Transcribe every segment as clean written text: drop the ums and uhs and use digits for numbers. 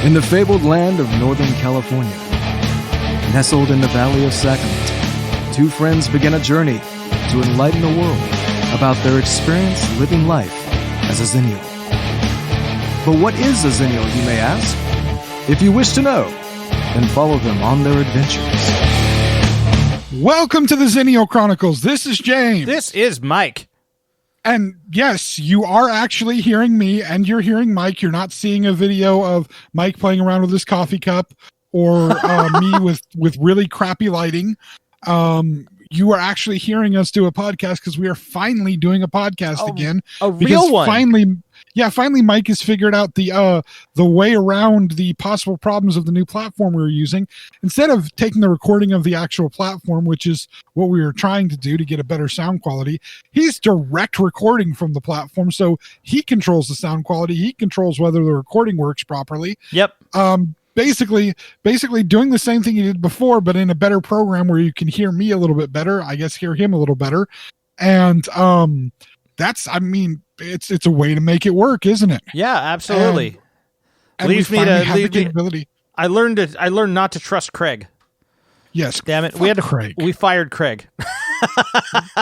In the fabled land of Northern California, nestled in the Valley of Sacramento, two friends begin a journey to enlighten the world about their experience living life as a Xennial. But what is a Xennial, you may ask? If you wish to know, then follow them on their adventures. Welcome to the Xennial Chronicles. This is James. This is Mike. And yes, you are actually hearing me and you're hearing Mike. You're not seeing a video of Mike playing around with his coffee cup or me with really crappy lighting. You are actually hearing us do a podcast because we are finally doing a podcast again. A real one. Finally Mike has figured out the way around the possible problems of the new platform we were using. Instead of taking the recording of the actual platform, which is what we were trying to do to get a better sound quality, he's direct recording from the platform. So he controls the sound quality. He controls whether the recording works properly. Yep. Basically doing the same thing you did before, but in a better program where you can hear me a little bit better, I guess hear him a little better. And it's a way to make it work, isn't it? Yeah, absolutely. And leaves me to leave the capability. I learned not to trust Craig. Yes. Damn it. We fired Craig.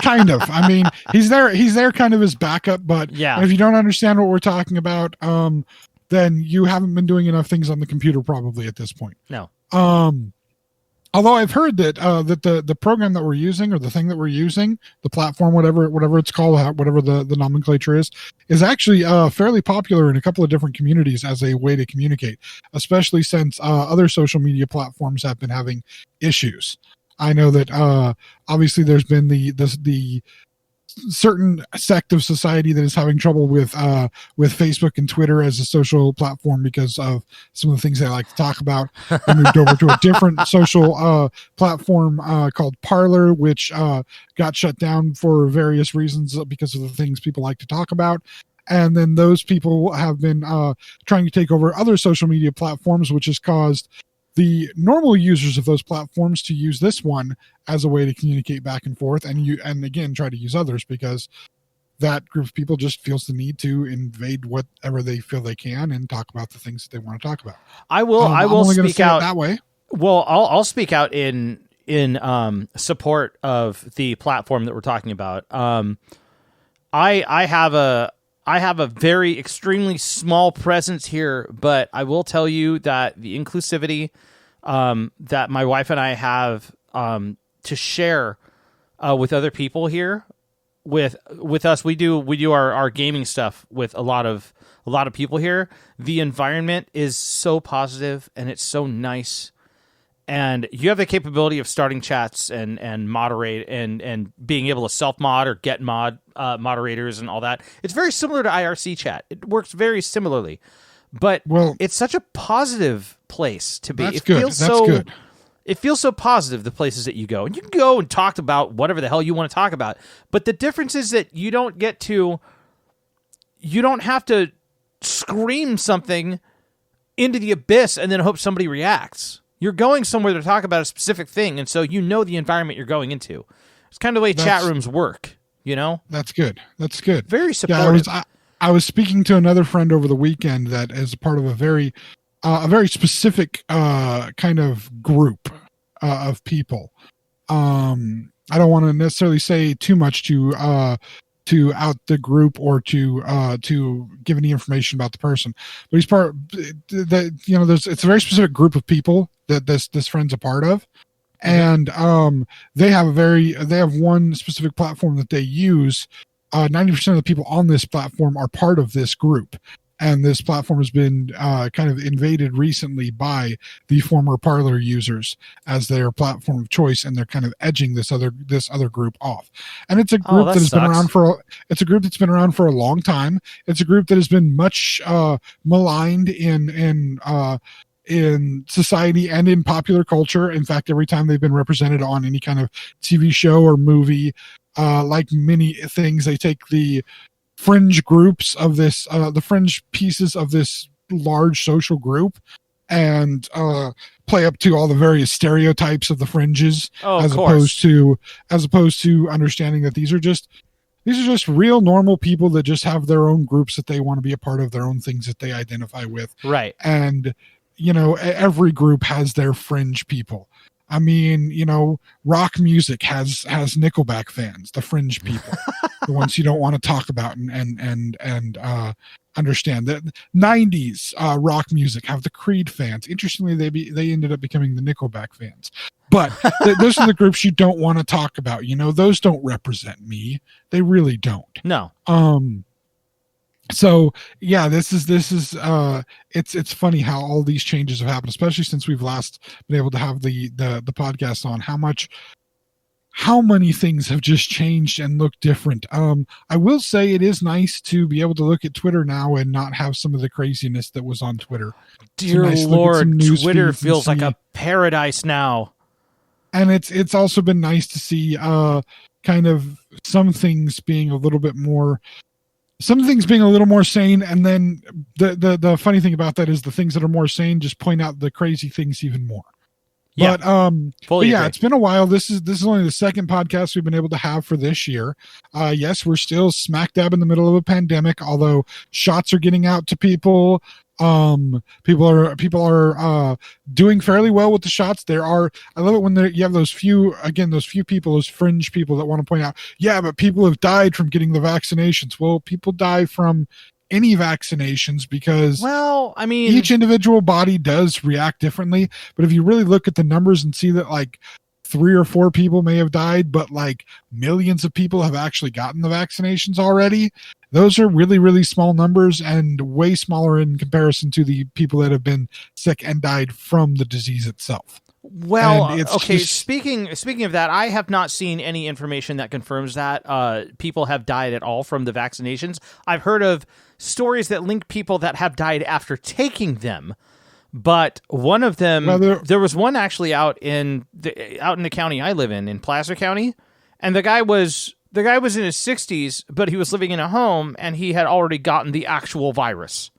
Kind of. I mean, he's there kind of as backup, but yeah. If you don't understand what we're talking about, then you haven't been doing enough things on the computer probably at this point. No. Although I've heard that the program that we're using, or the thing that we're using, the platform, whatever it's called, whatever the nomenclature is actually fairly popular in a couple of different communities as a way to communicate, especially since other social media platforms have been having issues. I know that obviously there's been the certain sect of society that is having trouble with Facebook and Twitter as a social platform because of some of the things they like to talk about. They moved over to a different social platform called Parler, which got shut down for various reasons because of the things people like to talk about. And then those people have been trying to take over other social media platforms, which has caused the normal users of those platforms to use this one as a way to communicate back and forth, and again try to use others, because that group of people just feels the need to invade whatever they feel they can and talk about the things that they want to talk about. I will speak out that way. Well, I'll speak out in support of the platform that we're talking about. I have a very extremely small presence here, but I will tell you that the inclusivity that my wife and I have to share with other people here, with us, we do our gaming stuff with a lot of people here. The environment is so positive and it's so nice. And you have the capability of starting chats and moderate and being able to self-mod or get moderators and all that. It's very similar to IRC chat. It works very similarly. But it's such a positive place to be. That's good. It feels so positive, the places that you go. And you can go and talk about whatever the hell you want to talk about. But the difference is that you don't have to scream something into the abyss and then hope somebody reacts. You're going somewhere to talk about a specific thing, and so you know the environment you're going into. It's kind of the way chat rooms work, you know? That's good. Very supportive. Yeah, I was speaking to another friend over the weekend that is part of a very specific kind of group of people. I don't want to necessarily say too much to out the group or to give any information about the person, but he's part that, it's a very specific group of people that this friend's a part of. And they have one specific platform that they use. 90% of the people on this platform are part of this group. And this platform has been kind of invaded recently by the former Parler users as their platform of choice, and they're kind of edging this other group off. And it's a group that has been around for a long time. It's a group that has been much maligned in society and in popular culture. In fact, every time they've been represented on any kind of TV show or movie, like many things, they take the fringe groups of this, the fringe pieces of this large social group, and play up to all the various stereotypes of the fringes, as opposed to understanding that these are just real normal people that just have their own groups that they want to be a part of, their own things that they identify with. Right. And every group has their fringe people. I mean, rock music has Nickelback fans, the fringe people, the ones you don't want to talk about and understand. That 90s rock music have the Creed fans. Interestingly, they ended up becoming the Nickelback fans. But those are the groups you don't want to talk about. Those don't represent me. They really don't. No. So yeah, this is it's funny how all these changes have happened, especially since we've last been able to have the podcast on. How many things have just changed and look different. I will say it is nice to be able to look at Twitter now and not have some of the craziness that was on Twitter. Dear Lord, Twitter feels like a paradise now. And it's also been nice to see kind of some things being a little more sane, and then the funny thing about that is the things that are more sane just point out the crazy things even more. Yeah, but yeah, it's been a while. This is only the second podcast we've been able to have for this year. Yes, we're still smack dab in the middle of a pandemic, although shots are getting out to people. People are doing fairly well with the shots. I love it when you have those few people, those fringe people that want to point out, yeah, but people have died from getting the vaccinations. Well, people die from any vaccinations because each individual body does react differently. But if you really look at the numbers and see that like 3 or 4 people may have died, but like millions of people have actually gotten the vaccinations already, those are really, really small numbers and way smaller in comparison to the people that have been sick and died from the disease itself. Well, okay. Speaking of that, I have not seen any information that confirms that people have died at all from the vaccinations. I've heard of stories that link people that have died after taking them, but one of them, there was one actually out in the county I live in Placer County, and the guy was in his 60s, but he was living in a home, and he had already gotten the actual virus,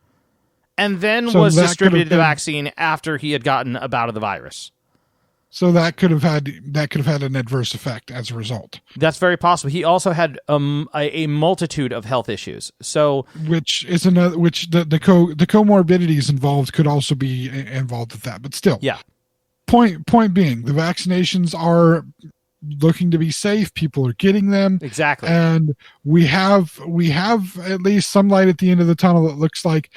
and then was distributed the vaccine after he had gotten a bout of the virus. So that could have had an adverse effect as a result. That's very possible. He also had a multitude of health issues. So, the comorbidities involved could also be involved with that. But still, yeah. Point being, the vaccinations are looking to be safe. People are getting them exactly, and we have at least some light at the end of the tunnel. It looks like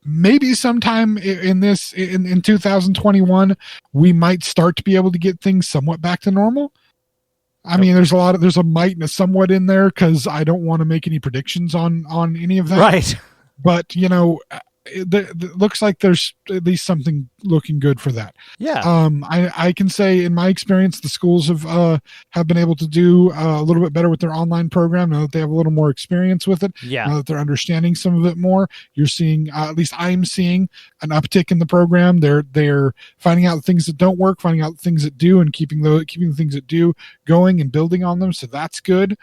maybe sometime in 2021, we might start to be able to get things somewhat back to normal. I mean, there's a might and a somewhat in there because I don't want to make any predictions on any of that. Right. But, it looks like there's at least something looking good for that. Yeah. I can say in my experience, the schools have been able to do a little bit better with their online program now that they have a little more experience with it. Yeah. Now that they're understanding some of it more, you're seeing, at least I'm seeing an uptick in the program. They're finding out things that don't work, finding out things that do, and keeping the things that do going and building on them. So that's good.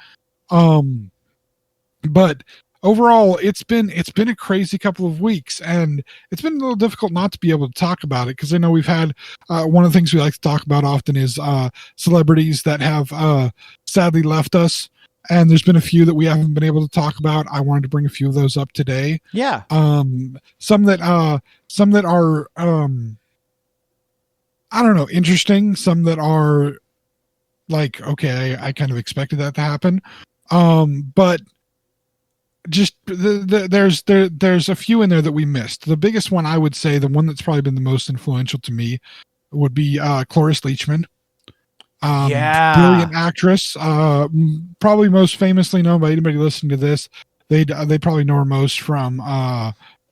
But overall, it's been a crazy couple of weeks, and it's been a little difficult not to be able to talk about it because I know we've had one of the things we like to talk about often is celebrities that have sadly left us, and there's been a few that we haven't been able to talk about. I wanted to bring a few of those up today. Yeah. Some that are I don't know, interesting. Some that are like, okay, I kind of expected that to happen. But just there's a few in there that we missed. The biggest one, I would say, the one that's probably been the most influential to me would be Cloris Leitchman. Brilliant actress, probably most famously known by anybody listening to this. They probably know her most from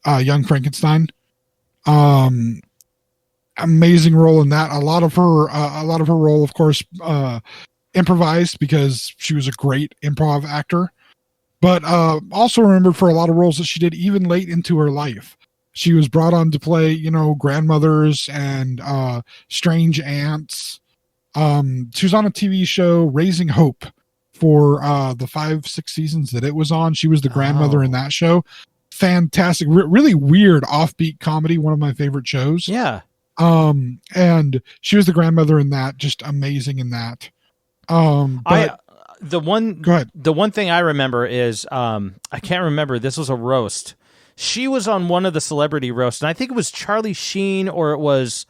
Young Frankenstein. Amazing role in that. A lot of her role, of course, improvised because she was a great improv actor. But also remembered for a lot of roles that she did even late into her life. She was brought on to play, grandmothers and strange aunts. She was on a TV show, Raising Hope, for the 5-6 seasons that it was on. She was the grandmother in that show. Fantastic, really weird offbeat comedy. One of my favorite shows. Yeah. And she was the grandmother in that. Just amazing in that. The one thing I remember is I can't remember. This was a roast. She was on one of the celebrity roasts, and I think it was Charlie Sheen, or it was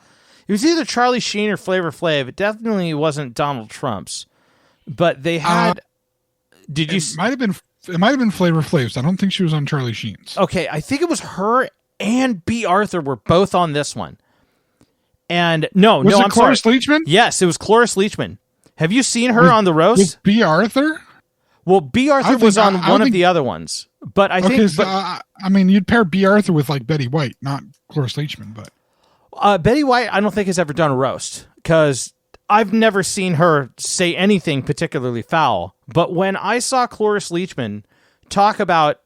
either Charlie Sheen or Flavor Flav. It definitely wasn't Donald Trump's. But they had. Did you? It might have been Flavor Flav's. I don't think she was on Charlie Sheen's. Okay, I think it was her and B. Arthur were both on this one. And I'm Cloris sorry. Leitchman? Yes, it was Cloris Leitchman. Have you seen her on the roast? With B. Arthur? Well, B. Arthur was on one of the other ones, but I think. So, I mean, you'd pair B. Arthur with like Betty White, not Cloris Leitchman, but Betty White, I don't think has ever done a roast because I've never seen her say anything particularly foul. But when I saw Cloris Leitchman talk about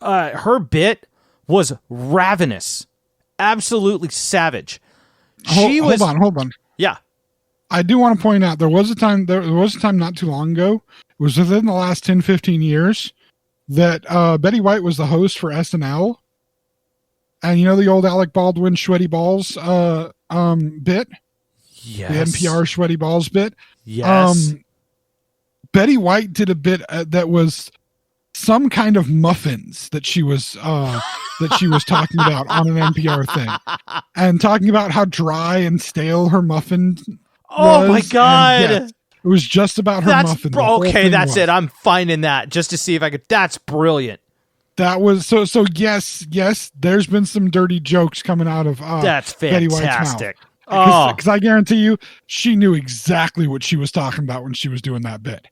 her bit was ravenous, absolutely savage. Hold on. Yeah. I do want to point out there was a time not too long ago, it was within the last 10, 15 years, that Betty White was the host for SNL. And you know the old Alec Baldwin sweaty balls bit? Yes. The NPR sweaty balls bit? Yes. Betty White did a bit that was some kind of muffins that she was talking about on an NPR thing, and talking about how dry and stale her muffin was. My God. Yes, it was just about her muffin. Okay, that's it. I'm finding that just to see if I could. That's brilliant. That was so yes, there's been some dirty jokes coming out of that's Betty fantastic. White's mouth. Because I guarantee you she knew exactly what she was talking about when she was doing that bit.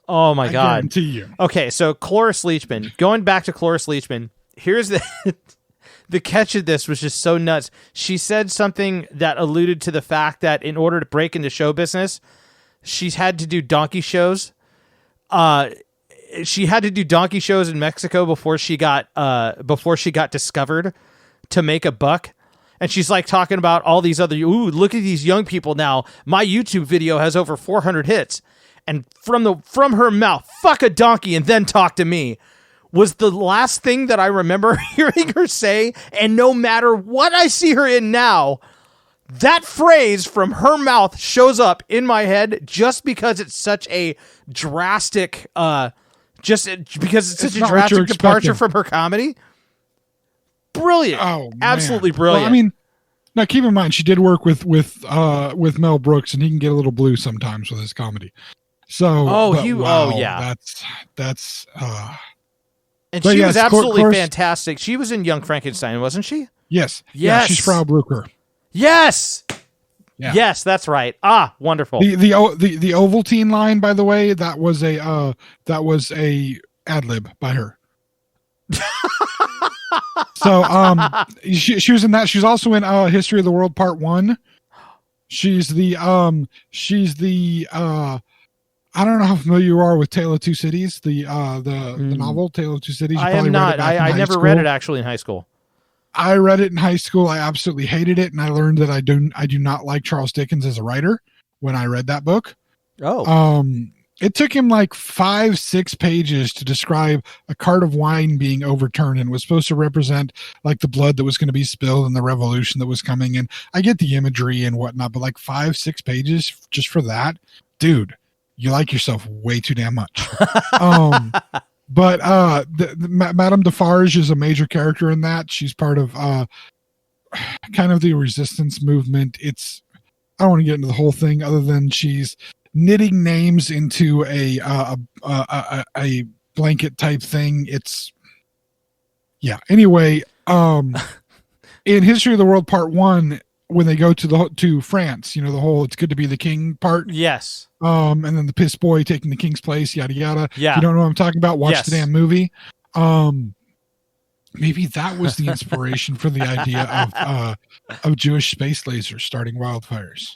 Oh my God. I guarantee you. Okay, so Cloris Leitchman, going back to Cloris Leitchman, here's the catch of this was just so nuts. She said something that alluded to the fact that in order to break into show business, she's had to do donkey shows. She had to do donkey shows in Mexico before she got discovered to make a buck. And she's like talking about all these other, look at these young people now. My YouTube video has over 400 hits. And from her mouth, fuck a donkey and then talk to me, was the last thing that I remember hearing her say. And no matter what I see her in now, that phrase from her mouth shows up in my head just because it's such a drastic, drastic departure from her comedy. Brilliant. Oh, absolutely brilliant. Well, I mean, now keep in mind she did work with Mel Brooks, and he can get a little blue sometimes with his comedy. So that's and she was absolutely fantastic. She was in Young Frankenstein, wasn't she? Yes. Yes. Yeah, she's Frau Blucher. Yes. Yeah. Yes, that's right. Wonderful. The Ovaltine line, by the way, that was a ad lib by her. So she was in that. She's also in History of the World Part 1. She's the I don't know how familiar you are with Tale of Two Cities, the novel Tale of Two Cities. I am not. I never read it actually in high school. I read it in high school. I absolutely hated it, and I learned that I do not like Charles Dickens as a writer when I read that book. It took him like 5-6 pages to describe a cart of wine being overturned, and was supposed to represent like the blood that was going to be spilled and the revolution that was coming. And I get the imagery and whatnot, but like 5-6 pages just for that, dude, you like yourself way too damn much. But Madame Defarge is a major character in that. She's part of kind of the resistance movement. I don't want to get into the whole thing other than she's knitting names into a blanket type thing. Anyway, in History of the World Part 1, when they go to France, you know, the whole "it's good to be the king" part. Yes. And then the piss boy taking the king's place, yada yada. Yeah. If you don't know what I'm talking about, watch the damn movie. Maybe that was the inspiration for the idea of Jewish space lasers starting wildfires.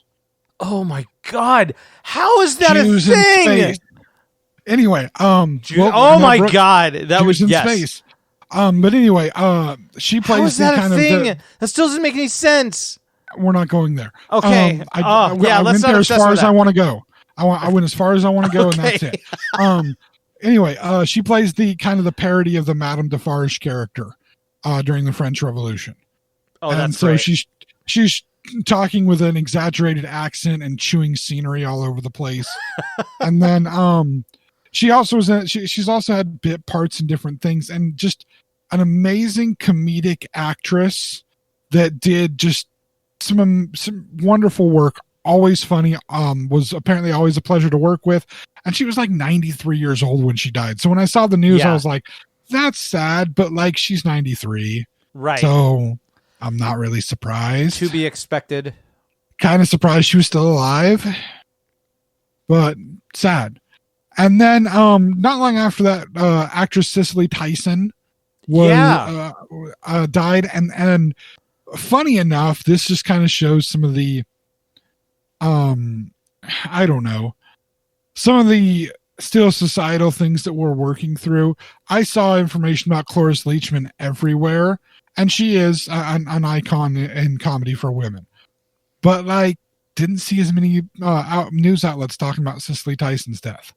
Oh my God! How is that Jews a thing? Anyway, my God, that was in space. But anyway, she plays. How is that a thing? That still doesn't make any sense. We're not going there. Okay. I went there as far as I want to go. I went as far as I want to go, and that's it. Anyway, she plays the kind of the parody of the Madame Defarge character during the French Revolution. Oh, and that's so great. she's talking with an exaggerated accent and chewing scenery all over the place. And then she also she's also had bit parts and different things, and just an amazing comedic actress that did just some wonderful work. Always funny. Was apparently always a pleasure to work with. And she was like 93 years old when she died. So when I saw the news, I was like, that's sad, but like she's 93. Right. So I'm not really surprised. To be expected. Kind of surprised she was still alive, but sad. And then not long after that, actress Cicely Tyson died. And funny enough, this just kind of shows some of the I don't know, some of the still societal things that we're working through. I saw information about Cloris Leitchman everywhere, and she is an icon in comedy for women. But like, didn't see as many news outlets talking about Cicely Tyson's death.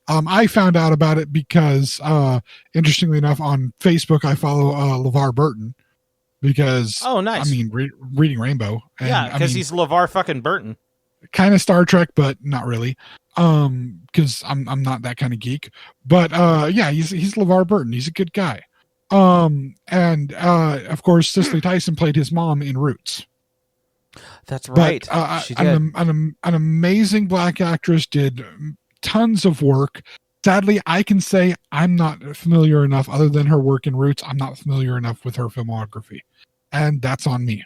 I found out about it because, interestingly enough, on Facebook I follow LeVar Burton because, nice. I mean, Reading Rainbow. And, because he's LeVar fucking Burton. Kind of Star Trek, but not really. Because I'm not that kind of geek. But yeah, he's LeVar Burton. He's a good guy. And of course, Cicely Tyson played his mom in Roots. That's right. But, she did. An amazing black actress, did tons of work. Sadly, I can say I'm not familiar enough, other than her work in Roots. I'm not familiar enough with her filmography, and that's on me.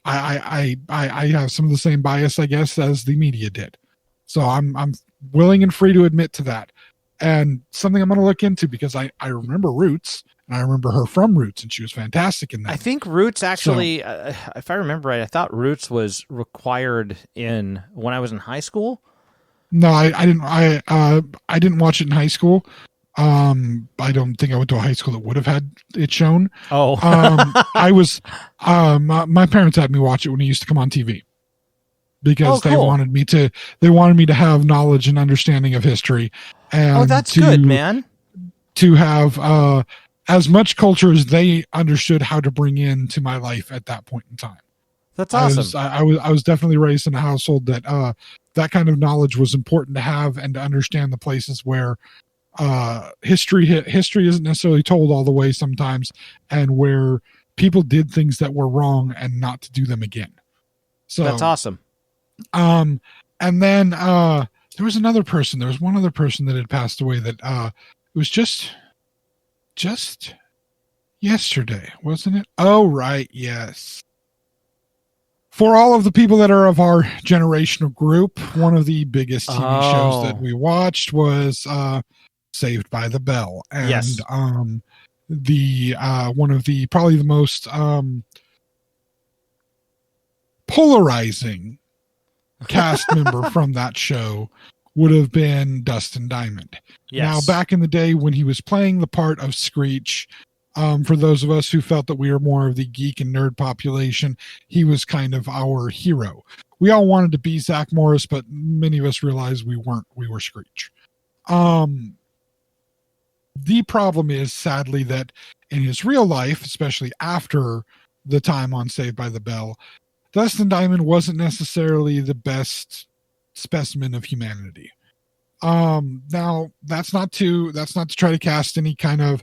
I have some of the same bias, I guess, as the media did. So I'm willing and free to admit to that. And something I'm going to look into, because I remember Roots, and I remember her from Roots, and she was fantastic in that. I think Roots actually, if I remember right, I thought Roots was required when I was in high school. No, I didn't. I didn't watch it in high school. I don't think I went to a high school that would have had it shown. Oh, I was. My parents had me watch it when it used to come on TV because cool. they wanted me to. They wanted me to have knowledge and understanding of history. And that's good, man. To have as much culture as they understood how to bring into my life at that point in time. That's awesome. I was definitely raised in a household that that kind of knowledge was important to have, and to understand the places where history isn't necessarily told all the way sometimes, and where people did things that were wrong and not to do them again. So that's awesome. And then there was one other person that had passed away that it was just yesterday, wasn't it? Oh, right. Yes. For all of the people that are of our generational group, one of the biggest TV shows that we watched was Saved by the Bell. And yes. The one of the probably the most polarizing cast member from that show would have been Dustin Diamond. Yes. Now, back in the day when he was playing the part of Screech, for those of us who felt that we were more of the geek and nerd population, he was kind of our hero. We all wanted to be Zach Morris, but many of us realized we weren't. We were Screech. The problem is, sadly, that in his real life, especially after the time on Saved by the Bell, Dustin Diamond wasn't necessarily the best specimen of humanity. Now, that's not to try to cast any kind of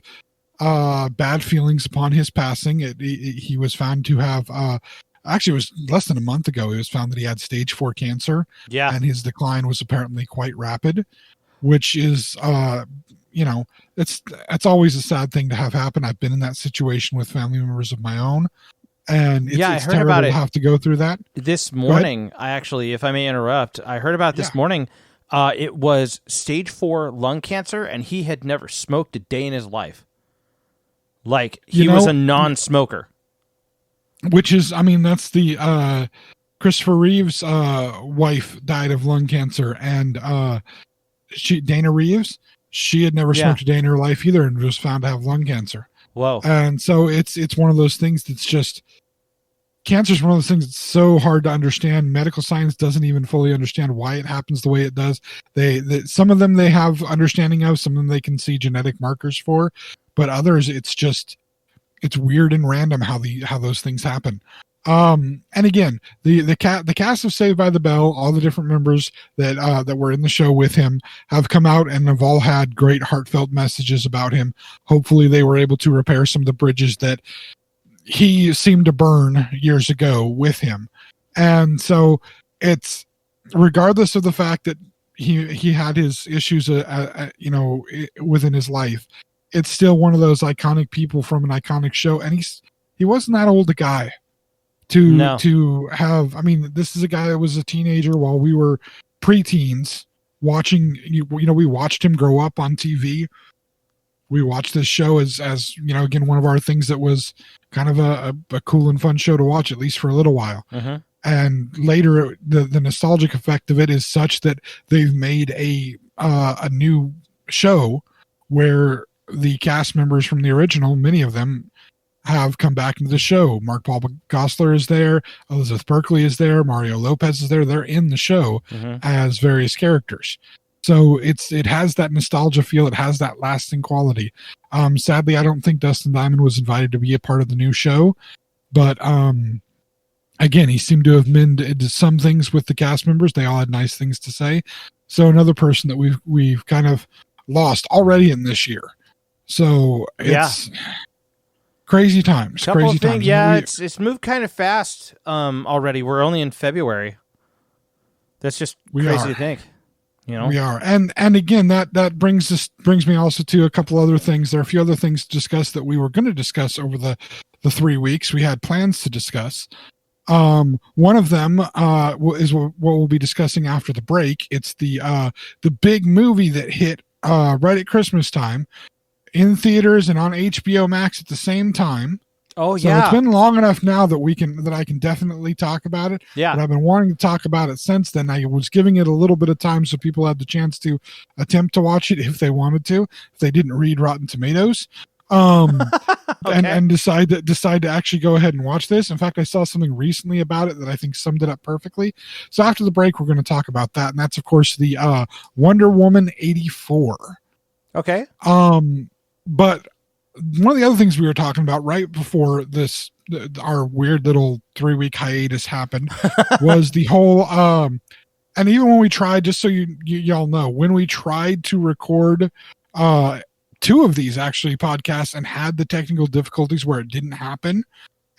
bad feelings upon his passing. He was found to have actually, it was less than a month ago, it was found that he had stage 4 cancer. Yeah. And his decline was apparently quite rapid, which is it's always a sad thing to have happen. I've been in that situation with family members of my own, and it's I heard terrible about it. to have to go through that. This morning, I actually, if I may interrupt, I heard about this morning. It was stage 4 lung cancer, and he had never smoked a day in his life. Like, he was a non-smoker. Which is, I mean, that's the Christopher Reeve's wife died of lung cancer, and Dana Reeves, she had never smoked a day in her life either, and was found to have lung cancer. Whoa. And so it's one of those things that's just, cancer is one of those things that's so hard to understand. Medical science doesn't even fully understand why it happens the way it does. Some of them they have understanding of, some of them they can see genetic markers for, but others it's weird and random how those things happen. And again, the cast of Saved by the Bell, all the different members that were in the show with him have come out and have all had great heartfelt messages about him. Hopefully they were able to repair some of the bridges that he seemed to burn years ago with him. And so it's, regardless of the fact that he had his issues, within his life, it's still one of those iconic people from an iconic show. And he wasn't that old a guy to have. I mean, this is a guy that was a teenager while we were preteens watching, we watched him grow up on TV. We watched this show as again, one of our things that was kind of a cool and fun show to watch, at least for a little while. Mm-hmm. And later, the nostalgic effect of it is such that they've made a new show where the cast members from the original, many of them, have come back into the show. Mark Paul Gosselaar is there, Elizabeth Berkley is there, Mario Lopez is there. They're in the show as various characters. So it has that nostalgia feel. It has that lasting quality. Sadly, I don't think Dustin Diamond was invited to be a part of the new show, but again, he seemed to have mended some things with the cast members. They all had nice things to say. So another person that we've kind of lost already in this year. So it's crazy times. Crazy times. Yeah, it's moved kind of fast already. We're only in February. That's just crazy to think. We are. And again, that brings me also to a couple other things. There are a few other things to discuss that we were going to discuss over the 3 weeks. We had plans to discuss. One of them is what we'll be discussing after the break. It's the big movie that hit right at Christmas time in theaters and on HBO Max at the same time. Oh, so it's been long enough now that I can definitely talk about it. Yeah. But I've been wanting to talk about it since then. I was giving it a little bit of time so people had the chance to attempt to watch it if they wanted to, if they didn't read Rotten Tomatoes. And decide to actually go ahead and watch this. In fact, I saw something recently about it that I think summed it up perfectly. So after the break, we're going to talk about that. And that's, of course, the Wonder Woman 84. Okay. But one of the other things we were talking about right before this, our weird little 3-week hiatus happened, was the whole, and even when we tried, just so y'all know, when we tried to record, 2 of these actually podcasts and had the technical difficulties where it didn't happen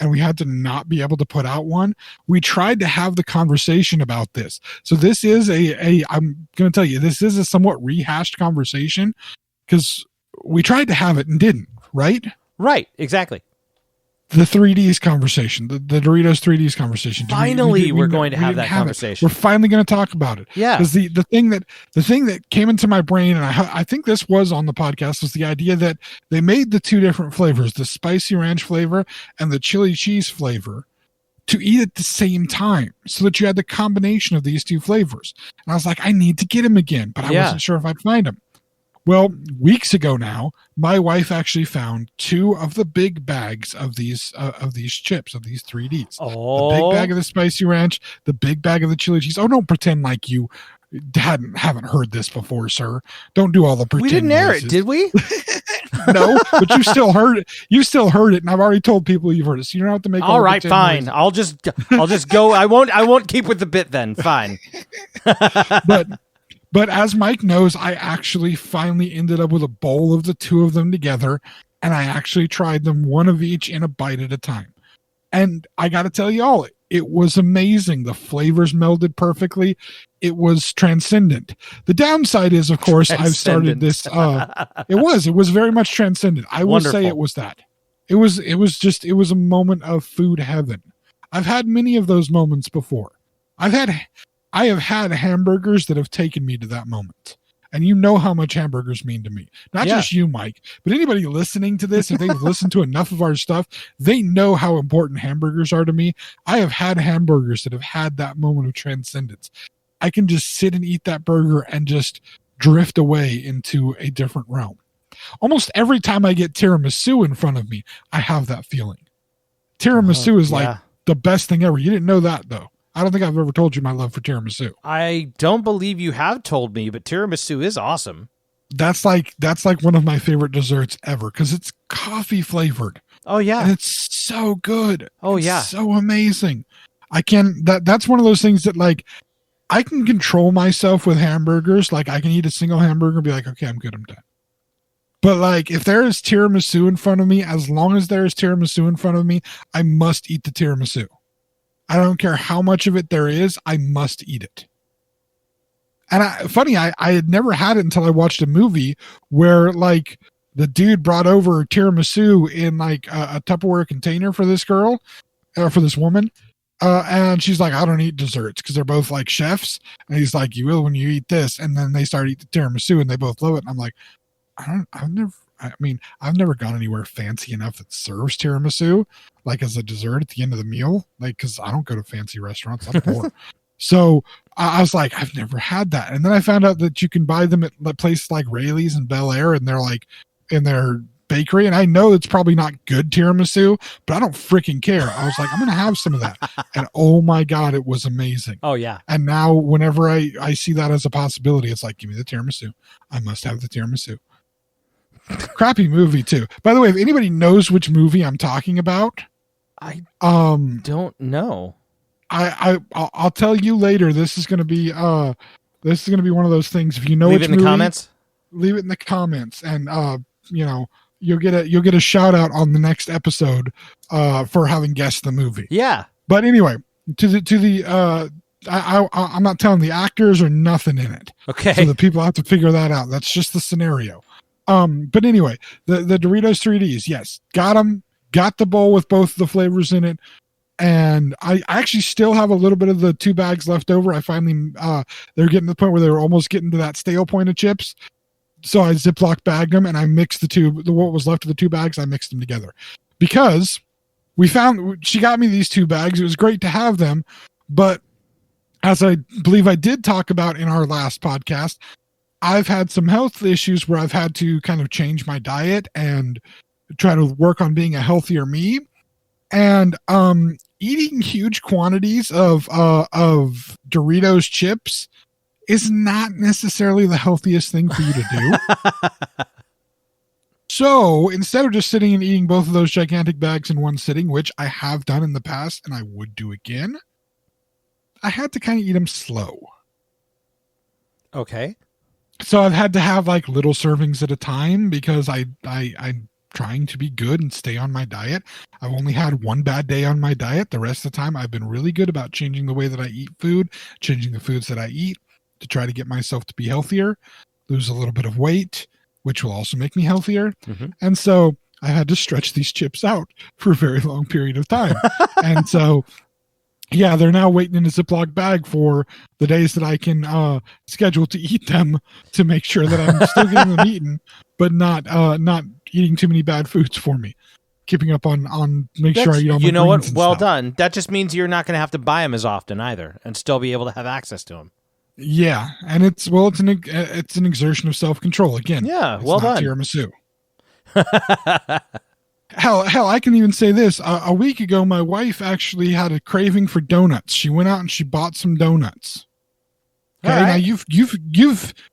and we had to not be able to put out one, we tried to have the conversation about this. So this is I'm going to tell you, this is a somewhat rehashed conversation because we tried to have it and didn't, right? Right, exactly. The 3Ds conversation, the Doritos 3Ds conversation. Finally, we're going to have that conversation. We're finally going to talk about it. Yeah. Because the thing that came into my brain, and I think this was on the podcast, was the idea that they made the 2 different flavors, the spicy ranch flavor and the chili cheese flavor, to eat at the same time so that you had the combination of these 2 flavors. And I was like, I need to get them again, but I wasn't sure if I'd find them. Well, weeks ago now, my wife actually found 2 of the big bags of these chips, of these 3Ds. Oh. The big bag of the spicy ranch, the big bag of the chili cheese. Oh, don't pretend like you haven't heard this before, sir. Don't do all the pretend. We didn't air noises. it, did we? No, but you still heard it. You still heard it, and I've already told people you've heard it. So you don't have to make. All right, fine. Noises. I'll just go. I won't keep with the bit then. Fine. But as Mike knows, I actually finally ended up with a bowl of the 2 of them together, and I actually tried them, one of each in a bite at a time. And I got to tell you all, it was amazing. The flavors melded perfectly. It was transcendent. The downside is, of course, I've started this. It was very much transcendent. I will say it was that. It was a moment of food heaven. I've had many of those moments before. I have had hamburgers that have taken me to that moment. And you know how much hamburgers mean to me. Not just you, Mike, but anybody listening to this, if they've listened to enough of our stuff, they know how important hamburgers are to me. I have had hamburgers that have had that moment of transcendence. I can just sit and eat that burger and just drift away into a different realm. Almost every time I get tiramisu in front of me, I have that feeling. Tiramisu is like the best thing ever. You didn't know that, though. I don't think I've ever told you my love for tiramisu. I don't believe you have told me, but tiramisu is awesome. That's like one of my favorite desserts ever because it's coffee flavored. Oh And yeah. it's so good. Oh It's yeah. so amazing. That's one of those things that like I can control myself with hamburgers. Like I can eat a single hamburger and be like, okay, I'm good, I'm done. But like if there is tiramisu in front of me, as long as there is tiramisu in front of me, I must eat the tiramisu. I don't care how much of it there is, I must eat it. And I had never had it until I watched a movie where like the dude brought over tiramisu in like a Tupperware container for this girl, for this woman. And she's like, I don't eat desserts because they're both like chefs. And he's like, you will when you eat this. And then they start eating the tiramisu and they both love it. And I'm like, I've never gone anywhere fancy enough that serves tiramisu, like as a dessert at the end of the meal. Like, cause I don't go to fancy restaurants. I'm poor. So I was like, I've never had that. And then I found out that you can buy them at places like Rayleigh's and Bel Air, and they're like in their bakery. And I know it's probably not good tiramisu, but I don't freaking care. I was like, I'm going to have some of that. And oh my God, it was amazing. Oh yeah. And now whenever I see that as a possibility, it's like, give me the tiramisu. I must have the tiramisu. Crappy movie too. By the way, if anybody knows which movie I'm talking about, I don't know. I'll tell you later. This is going to be one of those things. If you know Leave which it in the movie, comments. leave it in the comments, and you'll get a shout out on the next episode for having guessed the movie. Yeah. But anyway, I'm not telling the actors or nothing in it. Okay. So the people have to figure that out. That's just the scenario. But anyway, the Doritos 3Ds, yes, got them. Got the bowl with both the flavors in it. And I actually still have a little bit of the 2 bags left over. I finally, they're getting to the point where they were almost getting to that stale point of chips. So I Ziploc bagged them and I mixed what was left of the 2 bags. I mixed them together because she got me these 2 bags. It was great to have them. But as I believe I did talk about in our last podcast, I've had some health issues where I've had to kind of change my diet and try to work on being a healthier me. And eating huge quantities of Doritos chips is not necessarily the healthiest thing for you to do. So instead of just sitting and eating both of those gigantic bags in one sitting, which I have done in the past and I would do again, I had to kind of eat them slow. Okay. So I've had to have like little servings at a time because I'm trying to be good and stay on my diet. I've only had one bad day on my diet. The rest of the time I've been really good about changing the way that I eat food, changing the foods that I eat to try to get myself to be healthier, lose a little bit of weight, which will also make me healthier. Mm-hmm. And so I had to stretch these chips out for a very long period of time. And so yeah, they're now waiting in a Ziploc bag for the days that I can schedule to eat them to make sure that I'm still getting them eaten, but not eating too many bad foods for me. Keeping up on make sure I eat all my You know what? greens and Well stuff. done. That just means you're not going to have to buy them as often either, and still be able to have access to them. Yeah, and it's an exertion of self-control again. Yeah, it's well not done. Tiramisu. Hell, I can even say this. A week ago, my wife actually had a craving for donuts. She went out and she bought some donuts. Okay, right. Now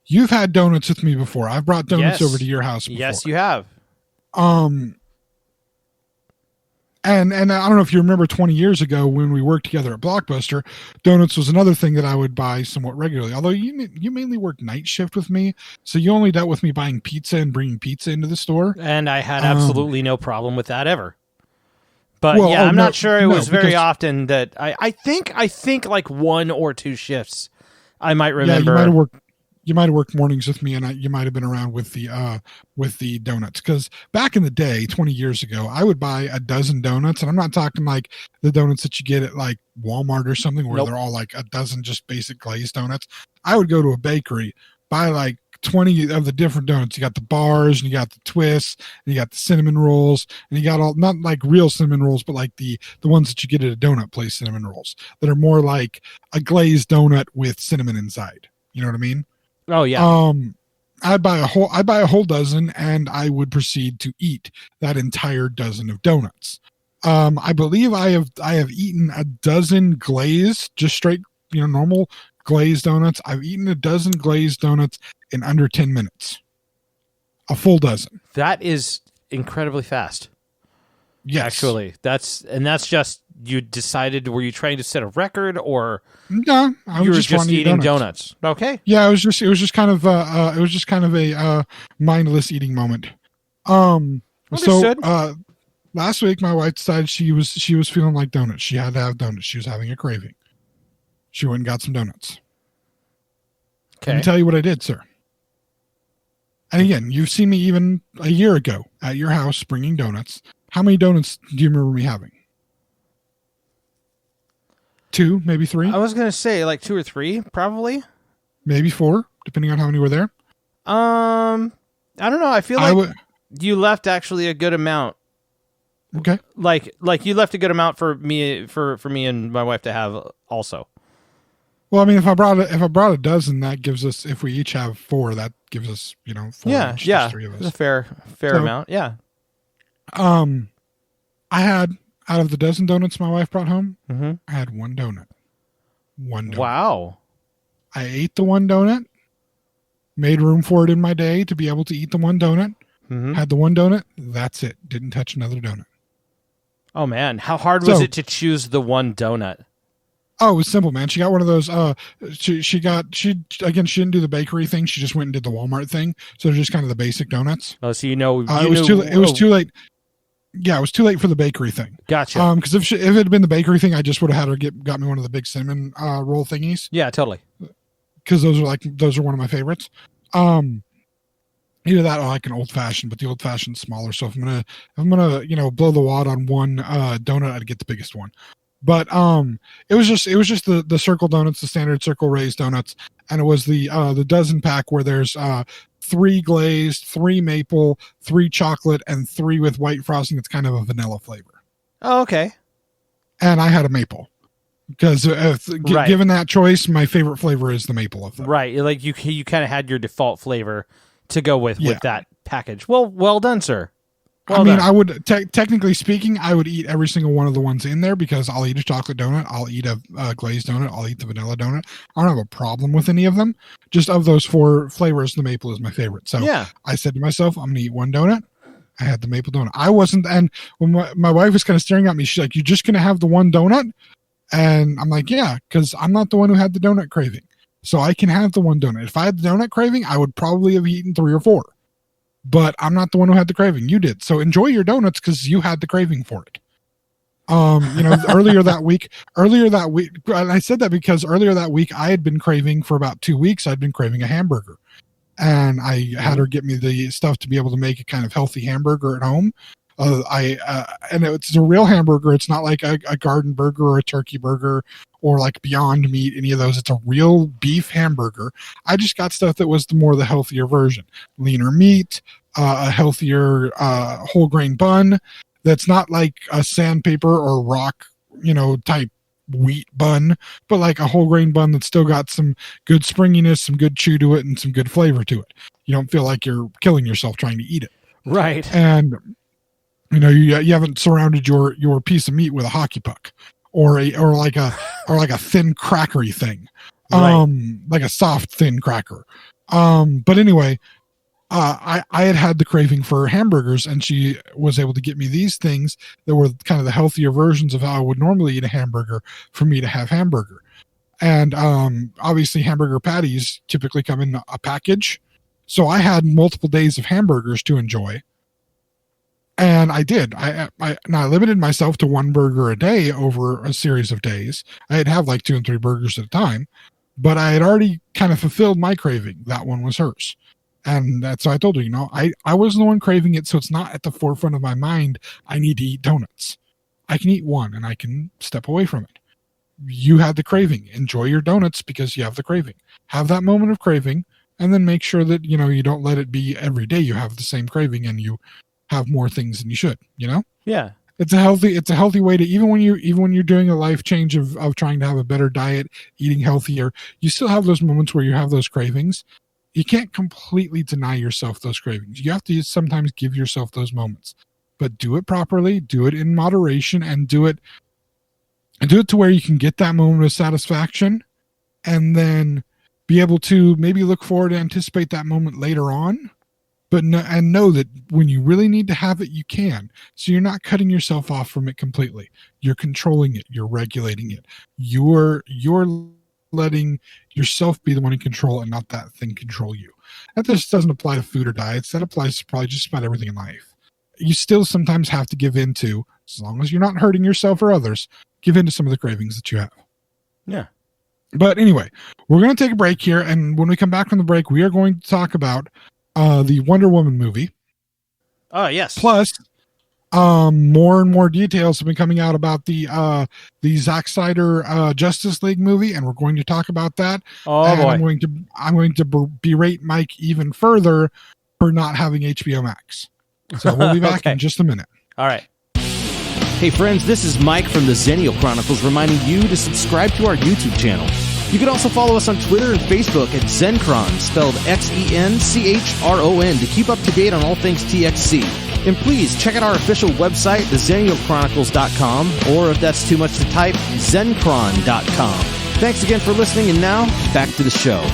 you've had donuts with me before. I've brought donuts Yes. over to your house before. Yes, you have. And I don't know if you remember 20 years ago when we worked together at Blockbuster, donuts was another thing that I would buy somewhat regularly. Although you mainly worked night shift with me, so you only dealt with me buying pizza and bringing pizza into the store. And I had absolutely no problem with that ever. But Well, yeah, oh, I'm no, not sure it no, was very because- often that I think like 1 or 2 shifts I might Yeah, remember. you might have worked mornings with me, and you might have been around with the donuts. Because back in the day, 20 years ago, I would buy a dozen donuts, and I'm not talking like the donuts that you get at like Walmart or something where Nope. they're all like a dozen just basic glazed donuts. I would go to a bakery, buy like 20 of the different donuts. You got the bars, and you got the twists, and you got the cinnamon rolls, and you got all, not like real cinnamon rolls, but like the ones that you get at a donut place cinnamon rolls that are more like a glazed donut with cinnamon inside. You know what I mean? Oh yeah. I'd buy a whole dozen, and I would proceed to eat that entire dozen of donuts. I believe I have eaten a dozen glazed, just straight, normal glazed donuts. I've eaten a dozen glazed donuts in under 10 minutes. A full dozen. That is incredibly fast. Yes. Actually, that's just you decided. Were you trying to set a record, or No, I you was were just just wanting eating donuts? Okay. Yeah, it was just kind of a mindless eating moment. So Understood. last week my wife decided she was feeling like donuts. She had to have donuts. She was having a craving. She went and got some donuts. Let me Okay. tell you what I did, sir. And again, you've seen me even a year ago at your house bringing donuts. How many donuts do you remember me having? 2, maybe 3, I was gonna say like 2 or 3, probably. maybe 4, depending on how many were there. I don't know. I feel like you left actually a good amount. Okay. Like you left a good amount for me and my wife to have also. Well, I mean, if I brought a dozen, that gives us, if we each have 4, that gives us, 4 Yeah, each. yeah, There's 3 of it's a us. fair amount. Yeah. I had, out of the dozen donuts my wife brought home, Mm-hmm. I had 1 donut. 1 donut. Wow. I ate the 1 donut, made room for it in my day to be able to eat the 1 donut, Mm-hmm. had the 1 donut, that's it. Didn't touch another donut. Oh man, how hard was So- it to choose the 1 donut? Oh, it was simple, man. She got one of those. She didn't do the bakery thing. She just went and did the Walmart thing. So they're just kind of the basic donuts. Oh, so It was too late. Yeah, it was too late for the bakery thing. Gotcha. Because if it had been the bakery thing, I just would have had her got me one of the big cinnamon roll thingies. Yeah, totally. Because those are one of my favorites. Either that or like an old fashioned, but the old fashioned's smaller. So if I'm gonna blow the wad on 1 donut, I'd get the biggest one. But it was just the circle donuts, the standard circle raised donuts, and it was the dozen pack where there's 3 glazed, 3 maple, 3 chocolate, and 3 with white frosting. It's kind of a vanilla flavor. Oh, okay. And I had a maple because Right. given that choice, my favorite flavor is the maple of them. Right. Like you kind of had your default flavor to go with Yeah. that package. Well done, sir. Well I mean, done. I would technically speaking, I would eat every single one of the ones in there because I'll eat a chocolate donut, I'll eat a glazed donut, I'll eat the vanilla donut. I don't have a problem with any of them. Just of those 4 flavors, the maple is my favorite. So Yeah. I said to myself, I'm gonna eat 1 donut. I had the maple donut. I wasn't, and when my wife was kind of staring at me, she's like, "You're just gonna have the 1 donut?" And I'm like, "Yeah," because I'm not the one who had the donut craving, so I can have the 1 donut. If I had the donut craving, I would probably have eaten 3 or 4. But I'm not the one who had the craving. You did. So enjoy your donuts because you had the craving for it. Earlier that week, and I said that because earlier that week I had been craving for about 2 weeks. I'd been craving a hamburger, and I had her get me the stuff to be able to make a kind of healthy hamburger at home. And it's a real hamburger. It's not like a garden burger or a turkey burger or like Beyond Meat, any of those. It's a real beef hamburger. I just got stuff that was the healthier version, leaner meat, a healthier whole grain bun that's not like a sandpaper or rock, type wheat bun, but like a whole grain bun that's still got some good springiness, some good chew to it, and some good flavor to it. You don't feel like you're killing yourself trying to eat it. Right. And you haven't surrounded your piece of meat with a hockey puck or like a thin crackery thing, Right. like a soft thin cracker. But anyway, I had the craving for hamburgers, and she was able to get me these things that were kind of the healthier versions of how I would normally eat a hamburger for me to have hamburger. And obviously hamburger patties typically come in a package. So I had multiple days of hamburgers to enjoy. And I did. I limited myself to 1 burger a day over a series of days. I'd have like 2 and 3 burgers at a time, but I had already kind of fulfilled my craving. That one was hers. And that's why I told her, I wasn't the one craving it. So it's not at the forefront of my mind. I need to eat donuts. I can eat 1 and I can step away from it. You had the craving. Enjoy your donuts because you have the craving. Have that moment of craving, and then make sure that, you don't let it be every day you have the same craving and you have more things than you should, Yeah. It's a healthy way to, even when you're doing a life change of trying to have a better diet, eating healthier, you still have those moments where you have those cravings. You can't completely deny yourself those cravings. You have to sometimes give yourself those moments, but do it properly, do it in moderation, and do it to where you can get that moment of satisfaction, and then be able to maybe look forward to anticipate that moment later on, but know that when you really need to have it, you can. So you're not cutting yourself off from it completely. You're controlling it. You're regulating it. You're letting yourself be the one in control and not that thing control you. That just doesn't apply to food or diets. That applies to probably just about everything in life. You still sometimes have to give in to, as long as you're not hurting yourself or others, give in to some of the cravings that you have. Yeah. But anyway, we're going to take a break here. And when we come back from the break, we are going to talk about the Wonder Woman movie. Oh, yes. Plus, more and more details have been coming out about the Zack Snyder Justice League movie, and we're going to talk about that. Oh, and boy. I'm going to berate Mike even further for not having HBO Max. So we'll be back Okay. in just a minute. All right. Hey friends, this is Mike from the Xennial Chronicles reminding you to subscribe to our YouTube channel. You can also follow us on Twitter and Facebook at Zencron, spelled Xenchron, to keep up to date on all things TXC. And please check out our official website, theXennialChronicles.com, or if that's too much to type, Zencron.com. Thanks again for listening, and now, back to the show.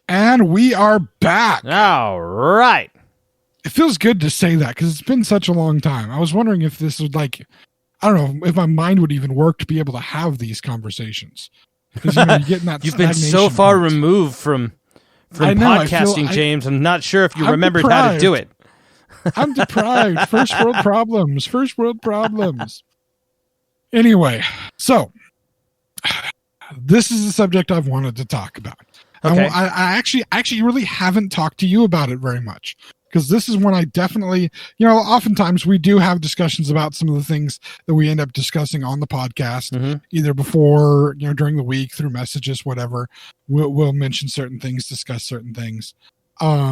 And we are back. All right. It feels good to say that because it's been such a long time. I was wondering if this would I don't know, if my mind would even work to be able to have these conversations. Because you're getting that. You've been so far point. removed from I know, podcasting, James. I'm not sure if you remembered how to do it. I'm deprived. First world problems. First world problems. Anyway, so this is the subject I've wanted to talk about. Okay. I actually really haven't talked to you about it very much. Because this is when I definitely, oftentimes we do have discussions about some of the things that we end up discussing on the podcast, either before, during the week, through messages, whatever. We'll mention certain things, discuss certain things. But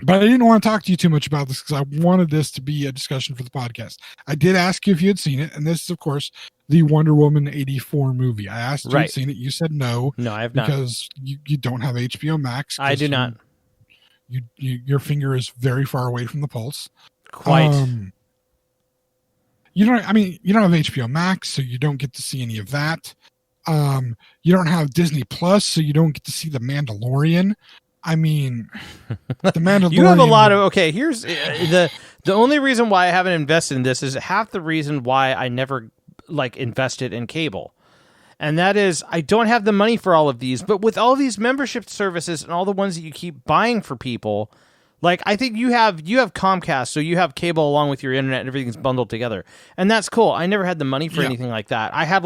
I didn't want to talk to you too much about this because I wanted this to be a discussion for the podcast. I did ask you if you had seen it, and this is, of course, the Wonder Woman 84 movie. I asked you if you had seen it. You said no. No, I have not. Because you don't have HBO Max. I do not. Your finger is very far away from the pulse. Quite. You don't have HBO Max, so you don't get to see any of that. You don't have Disney Plus, so you don't get to see The Mandalorian. I mean, The Mandalorian. You have a lot of here's the only reason why I haven't invested in this is half the reason why I never invested in cable. And that is, I don't have the money for all of these, but with all these membership services and all the ones that you keep buying for people, I think you have Comcast, so you have cable along with your internet and everything's bundled together. And that's cool. I never had the money for anything like that. I had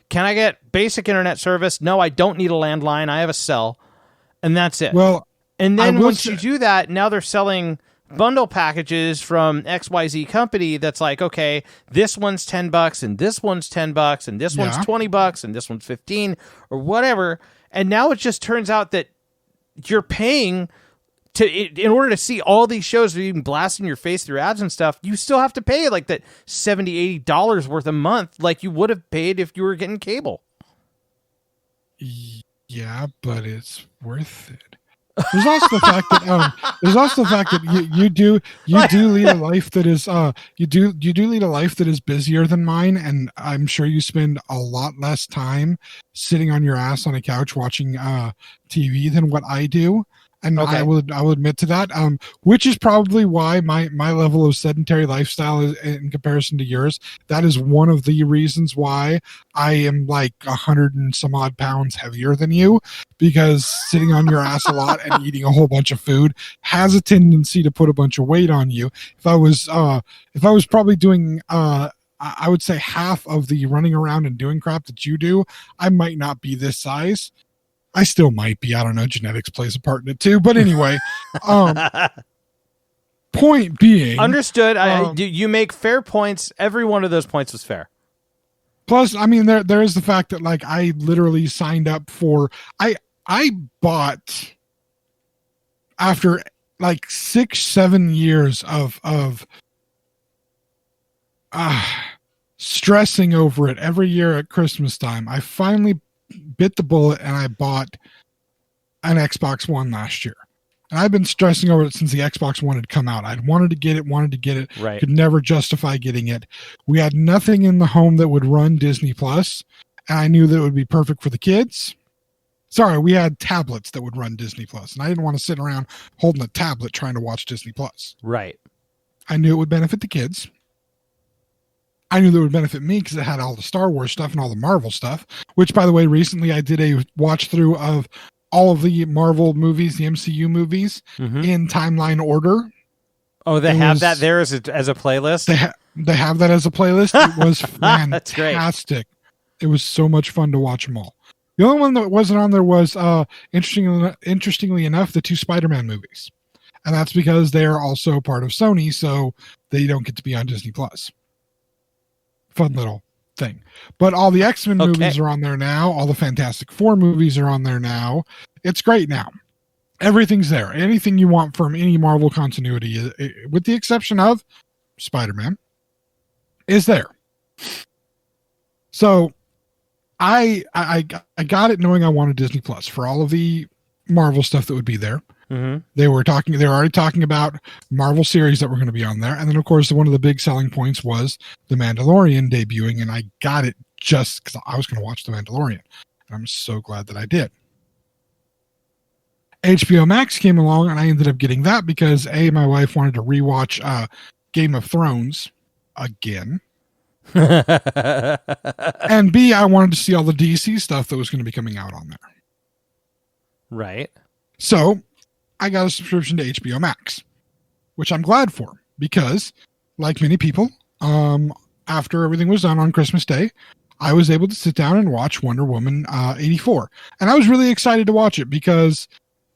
can I get basic internet service? No, I don't need a landline. I have a cell. And that's it. Well, and then once you do that, now they're selling bundle packages from XYZ company that's okay, this one's $10 and this one's $10 and this one's $20 and this one's $15 or whatever. And now it just turns out that you're paying in order to see all these shows that are even blasting your face through ads and stuff. You still have to pay that $70-$80 worth a month like you would have paid if you were getting cable. Yeah, but it's worth it. There's also the fact that you do lead a life that is you do lead a life that is busier than mine, and I'm sure you spend a lot less time sitting on your ass on a couch watching TV than what I do. And I will admit to that, which is probably why my level of sedentary lifestyle is, in comparison to yours, that is one of the reasons why I am 100 and some odd pounds heavier than you, because sitting on your ass a lot and eating a whole bunch of food has a tendency to put a bunch of weight on you. If I was probably doing I would say half of the running around and doing crap that you do, I might not be this size. I still might be. I don't know. Genetics plays a part in it too. But anyway, point being, understood. You make fair points. Every one of those points was fair. Plus, I mean, there is the fact that I literally signed up for. I bought after 6-7 years of stressing over it every year at Christmas time. I finally bit the bullet and I bought an Xbox One last year. And I've been stressing over it since the Xbox One had come out. I'd wanted to get it, right. Could never justify getting it. We had nothing in the home that would run Disney Plus, and I knew that it would be perfect for the kids. Sorry, we had tablets that would run Disney Plus, and I didn't want to sit around holding a tablet trying to watch Disney Plus. Right. I knew it would benefit the kids. I knew that it would benefit me because it had all the Star Wars stuff and all the Marvel stuff, which, by the way, recently I did a watch through of all of the Marvel movies, the MCU movies, in timeline order. Oh, they have that there as a playlist? They have that as a playlist. It was That's great. fantastic. It was so much fun to watch them all. The only one that wasn't on there was, interestingly enough, the 2 Spider-Man movies. And that's because they are also part of Sony, so they don't get to be on Disney Plus. Fun little thing. But all the X-Men movies are on there now. All the Fantastic Four movies are on there now. It's great now. Everything's there. Anything you want from any Marvel continuity, with the exception of Spider-Man, is there. So I got it knowing I wanted Disney Plus for all of the Marvel stuff that would be there. They were already talking about Marvel series that were going to be on there. And then, of course, one of the big selling points was The Mandalorian debuting. And I got it just because I was going to watch The Mandalorian. And I'm so glad that I did. HBO Max came along, and I ended up getting that because, A, my wife wanted to rewatch Game of Thrones again. And B, I wanted to see all the DC stuff that was going to be coming out on there. Right. So I got a subscription to HBO Max, which I'm glad for because, like many people, after everything was done on Christmas Day, I was able to sit down and watch Wonder Woman 84. And I was really excited to watch it because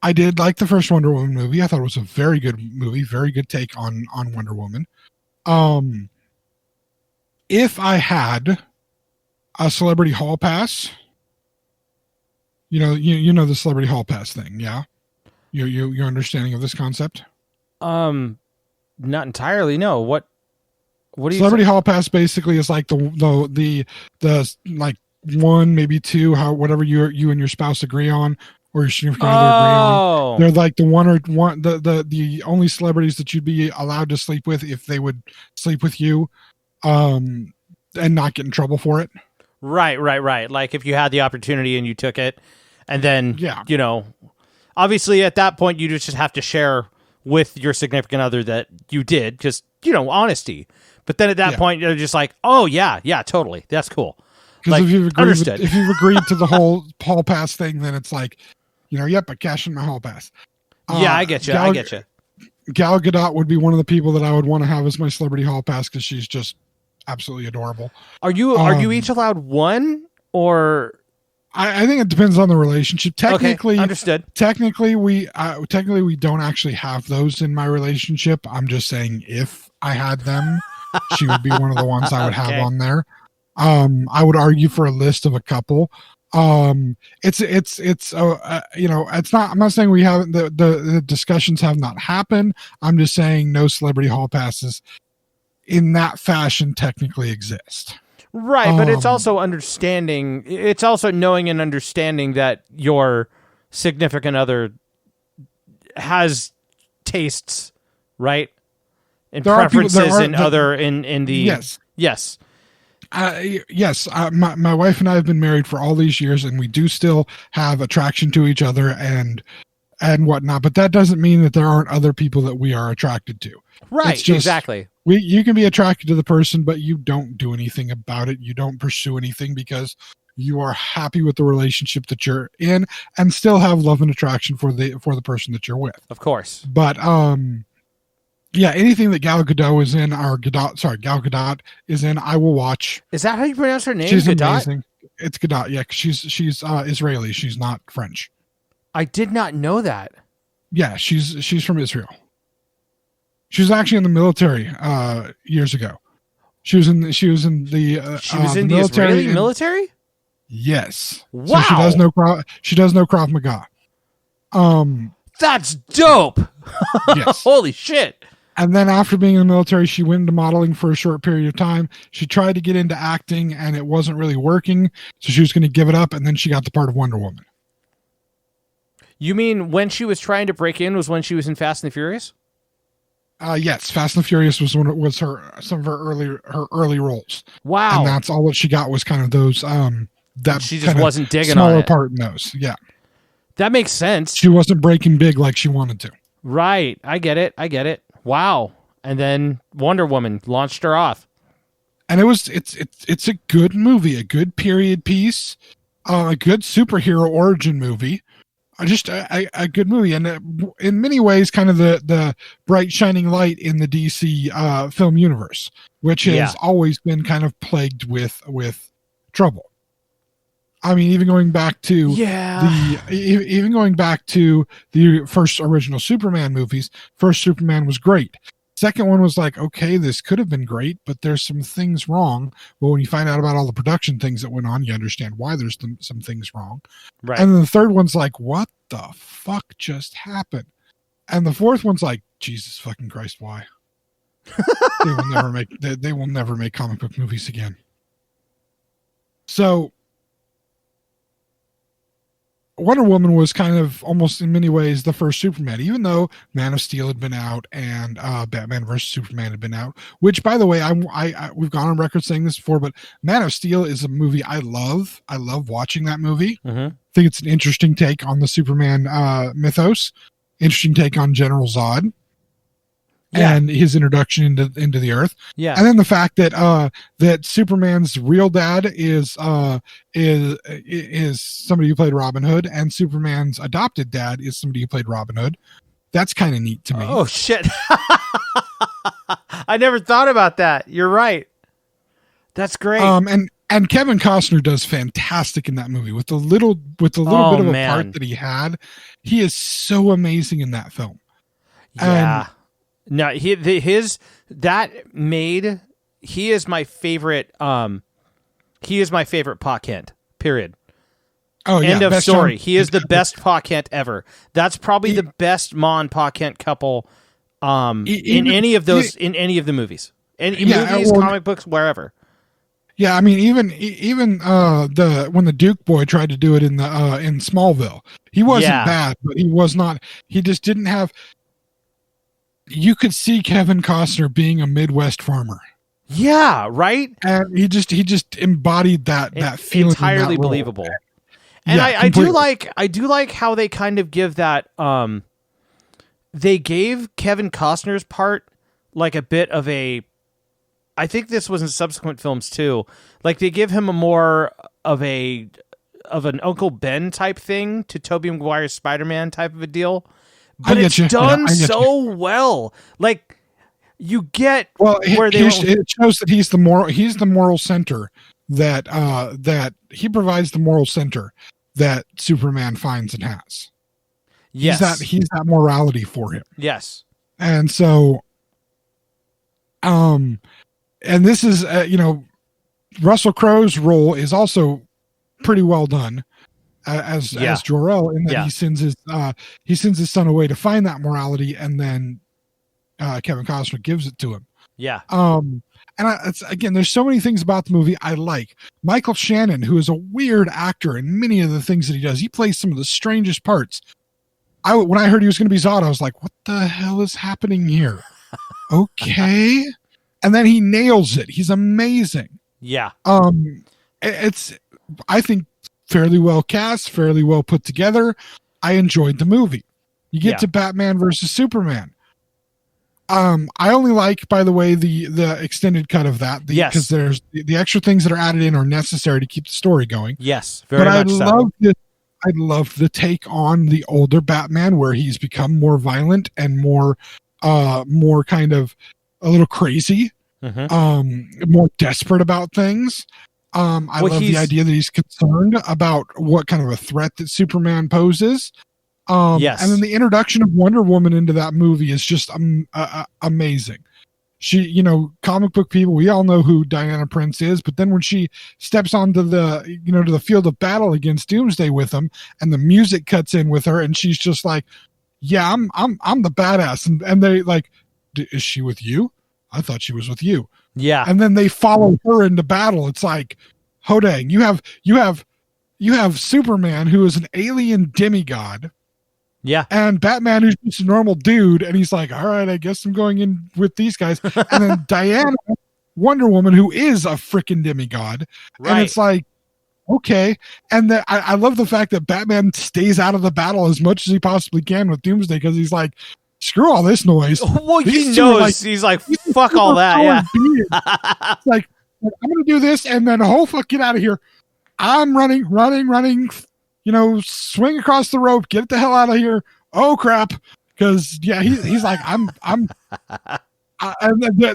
I did like the first Wonder Woman movie. I thought it was a very good movie, very good take on Wonder Woman. If I had a celebrity hall pass, you know the celebrity hall pass thing, yeah? Your understanding of this concept? Not entirely. No. What do you celebrity hall pass basically is like the like 1, maybe 2, whatever you and your spouse agree on, or your significant other agree on. They're like the only celebrities that you'd be allowed to sleep with if they would sleep with you, and not get in trouble for it. Right. Like if you had the opportunity and you took it, and then obviously at that point you just have to share with your significant other that you did, because honesty. But then at that point you're just like, oh yeah, totally, that's cool. Because if you've agreed to the whole hall pass thing, then it's like, yep, I cash in my hall pass. Yeah, I get you. Gal Gadot would be one of the people that I would want to have as my celebrity hall pass because she's just absolutely adorable. Are you each allowed one, or? I think it depends on the relationship. Technically, understood. Technically, we don't actually have those in my relationship. I'm just saying if I had them, she would be one of the ones I would have on there. I would argue for a list of a couple. It's not. I'm not saying we haven't. The discussions have not happened. I'm just saying no celebrity hall passes in that fashion technically exist. Right, but it's also understanding. It's also knowing and understanding that your significant other has tastes, right, and preferences in the yes. Yes, my wife and I have been married for all these years, and we do still have attraction to each other and whatnot. But that doesn't mean that there aren't other people that we are attracted to. Right, exactly. You can be attracted to the person, but you don't do anything about it. You don't pursue anything because you are happy with the relationship that you're in, and still have love and attraction for the person that you're with. Of course. But yeah, anything that Gal Gadot is in, Gal Gadot is in, I will watch. Is that how you pronounce her name? She's Gadot? amazing. It's Gadot. Yeah, she's Israeli. She's not French. I did not know that. Yeah, she's from Israel. She was actually in the military years ago. She was in the Israeli military. Yes. Wow. So she does know Krav Maga. That's dope. Yes. Holy shit. And then after being in the military, she went into modeling for a short period of time. She tried to get into acting, and it wasn't really working, so she was going to give it up, and then she got the part of Wonder Woman. You mean when she was trying to break in was when she was in Fast and the Furious? Yes, Fast and the Furious was some of her early roles. Wow. And that's all that she got was kind of those that she just wasn't digging smaller on it. part in those. Yeah. That makes sense. She wasn't breaking big like she wanted to. Right. I get it. Wow. And then Wonder Woman launched her off. And it's a good movie, a good period piece, a good superhero origin movie, just a good movie, and in many ways, kind of the bright shining light in the DC film universe, which has always been kind of plagued with trouble. I mean, even going back to the first original Superman movies, first Superman was great. Second one was like, okay, this could have been great, but there's some things wrong. Well, when you find out about all the production things that went on, you understand why there's some things wrong. Right. And then the third one's like, what the fuck just happened? And the fourth one's like, Jesus fucking Christ, why? They will never make comic book movies again. So Wonder Woman was kind of almost in many ways the first Superman, even though Man of Steel had been out and Batman vs Superman had been out. Which, by the way, we've gone on record saying this before, but Man of Steel is a movie I love. I love watching that movie. I think it's an interesting take on the Superman mythos, interesting take on General Zod. And his introduction into the Earth, and then the fact that that Superman's real dad is somebody who played Robin Hood, and Superman's adopted dad is somebody who played Robin Hood. That's kind of neat to me. Oh shit! I never thought about that. You're right. That's great. And Kevin Costner does fantastic in that movie with the little bit of a part that he had. He is so amazing in that film. Yeah. No, he is my favorite. He is my favorite Pa Kent. Period. Oh yeah. End of story. He is the best Pa Kent ever. That's probably the best Ma and Pa Kent couple. In any of the movies, comic books, wherever. Yeah, I mean, even when the Duke boy tried to do it in Smallville, he wasn't bad, but he was not. He just didn't have. You could see Kevin Costner being a Midwest farmer. Yeah, right. And he just embodied that feeling entirely believable. And I do like how they kind of give that. They gave Kevin Costner's part like a bit of a. I think this was in subsequent films too. Like they give him a more of an Uncle Ben type thing to Tobey Maguire's Spider-Man type of a deal. But it's done so well. Like you get where it shows that he's the moral center that he provides the moral center that Superman finds and has. Yes. He's that morality for him. Yes. And so and this is Russell Crowe's role is also pretty well done. As Jor-El, in that he sends his son away to find that morality, and then Kevin Costner gives it to him. Yeah. Again, there's so many things about the movie I like. Michael Shannon, who is a weird actor in many of the things that he does, he plays some of the strangest parts. When I heard he was going to be Zod, I was like, what the hell is happening here? Okay. And then he nails it. He's amazing. Yeah. It's, I think, fairly well cast, fairly well put together. I enjoyed the movie. You get to Batman versus Superman. I only like, by the way, the extended cut of that because there's the extra things that are added in are necessary to keep the story going. Yes, very much so. I love the take on the older Batman where he's become more violent and more kind of a little crazy, more desperate about things. I love the idea that he's concerned about what kind of a threat that Superman poses. And then the introduction of Wonder Woman into that movie is just amazing. She, comic book people, we all know who Diana Prince is, but then when she steps onto to the field of battle against Doomsday with him, and the music cuts in with her, and she's just like, "Yeah, I'm the badass," and they like, "Is she with you? I thought she was with you." Yeah. And then they follow her into battle. It's like, Hodang, you have Superman, who is an alien demigod. Yeah. And Batman, who's just a normal dude, and he's like, all right, I guess I'm going in with these guys. And then Diana, Wonder Woman, who is a freaking demigod. Right. And it's like, okay. And I love the fact that Batman stays out of the battle as much as he possibly can with Doomsday, because he's like, screw all this noise. Well, These he two are knows. He's like, fuck all that. superpowered Yeah. beings. It's like, I'm going to do this, and then, oh, fuck, get out of here. I'm running, swing across the rope, get the hell out of here. Oh, crap. Because, yeah, he's like, and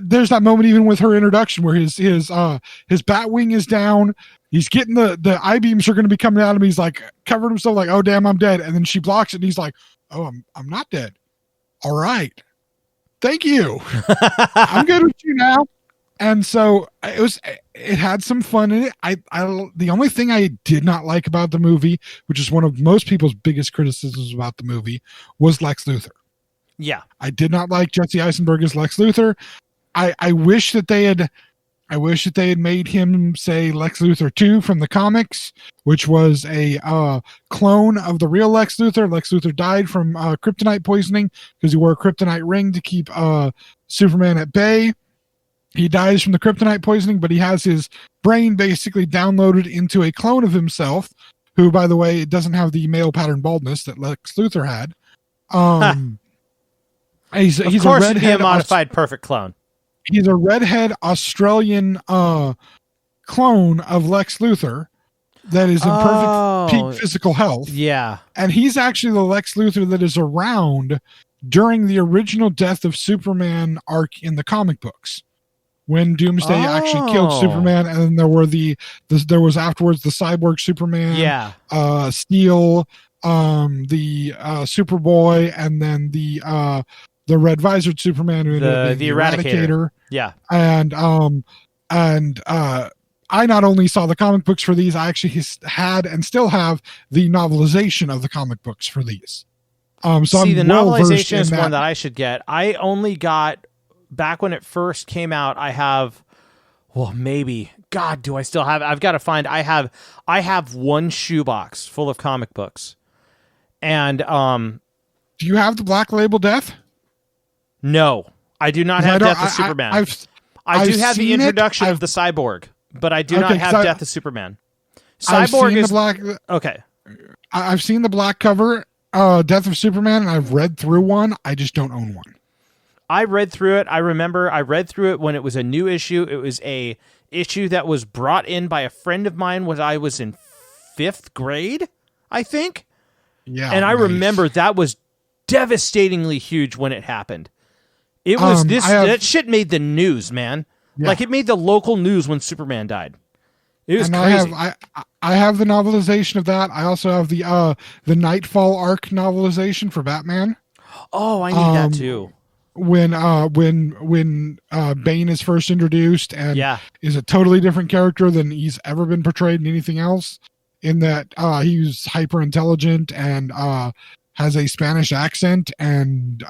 there's that moment even with her introduction where his bat wing is down. He's getting the I-beams are going to be coming out of him. He's like covering himself like, oh, damn, I'm dead. And then she blocks it, and he's like, oh, I'm not dead. All right. Thank you. I'm good with you now. And so it had some fun in it. The only thing I did not like about the movie, which is one of most people's biggest criticisms about the movie, was Lex Luthor. Yeah. I did not like Jesse Eisenberg as Lex Luthor. I wish that they had made him say Lex Luthor 2 from the comics, which was a clone of the real Lex Luthor. Lex Luthor died from kryptonite poisoning because he wore a kryptonite ring to keep Superman at bay. He dies from the kryptonite poisoning, but he has his brain basically downloaded into a clone of himself, who, by the way, doesn't have the male pattern baldness that Lex Luthor had. He's of a course, it'd be a redhead modified perfect clone. He's a redhead Australian clone of Lex Luthor that is in perfect peak physical health. Yeah. And he's actually the Lex Luthor that is around during the original Death of Superman arc in the comic books, when Doomsday actually killed Superman, and then there was afterwards the Cyborg Superman, Steel, the Superboy, and then the Red Visored Superman, who ended up being the Eradicator. Yeah. And I not only saw the comic books for these, I actually had and still have the novelization of the comic books for these. So see, the novelization is one that I I should get. I only got, back when it first came out, I have, well, maybe, God, do I still have it? I've got to find, I have one shoebox full of comic books. And do you have the Black Label Death? No, I do not have Death of Superman. I do have the introduction of the Cyborg, but I do not have Death of Superman. Cyborg is okay. I've seen the black cover, Death of Superman, and I've read through one. I just don't own one. I read through it. I remember I read through it when it was a new issue. It was a issue that was brought in by a friend of mine when I was in 5th grade, I think. Yeah, and I remember that was devastatingly huge when it happened. It was that shit made the news, man. Yeah. Like, it made the local news when Superman died. It was crazy. I have the novelization of that. I also have the Nightfall arc novelization for Batman. Oh, I need that too. When Bane is first introduced and is a totally different character than he's ever been portrayed in anything else, in that he's hyper intelligent and has a Spanish accent, and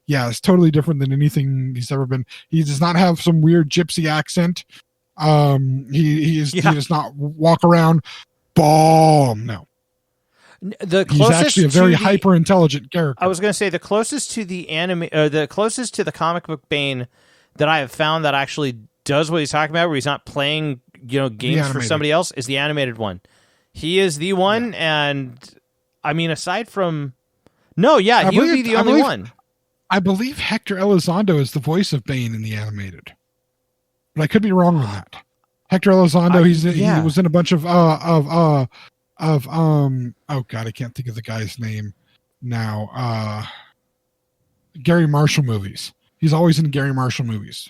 it's totally different than anything he's ever been. He does not have some weird gypsy accent. He does not walk around bomb. No. He's actually a very hyper intelligent character. I was going to say the closest to the comic book Bane that I have found that actually does what he's talking about, where he's not playing games for somebody else, is the animated one. He is the one, and I mean, aside from he would be the only one. I believe Hector Elizondo is the voice of Bane in the animated, but I could be wrong on that. Hector Elizondo, he was in a bunch of oh God, I can't think of the guy's name now. Gary Marshall movies. He's always in Gary Marshall movies.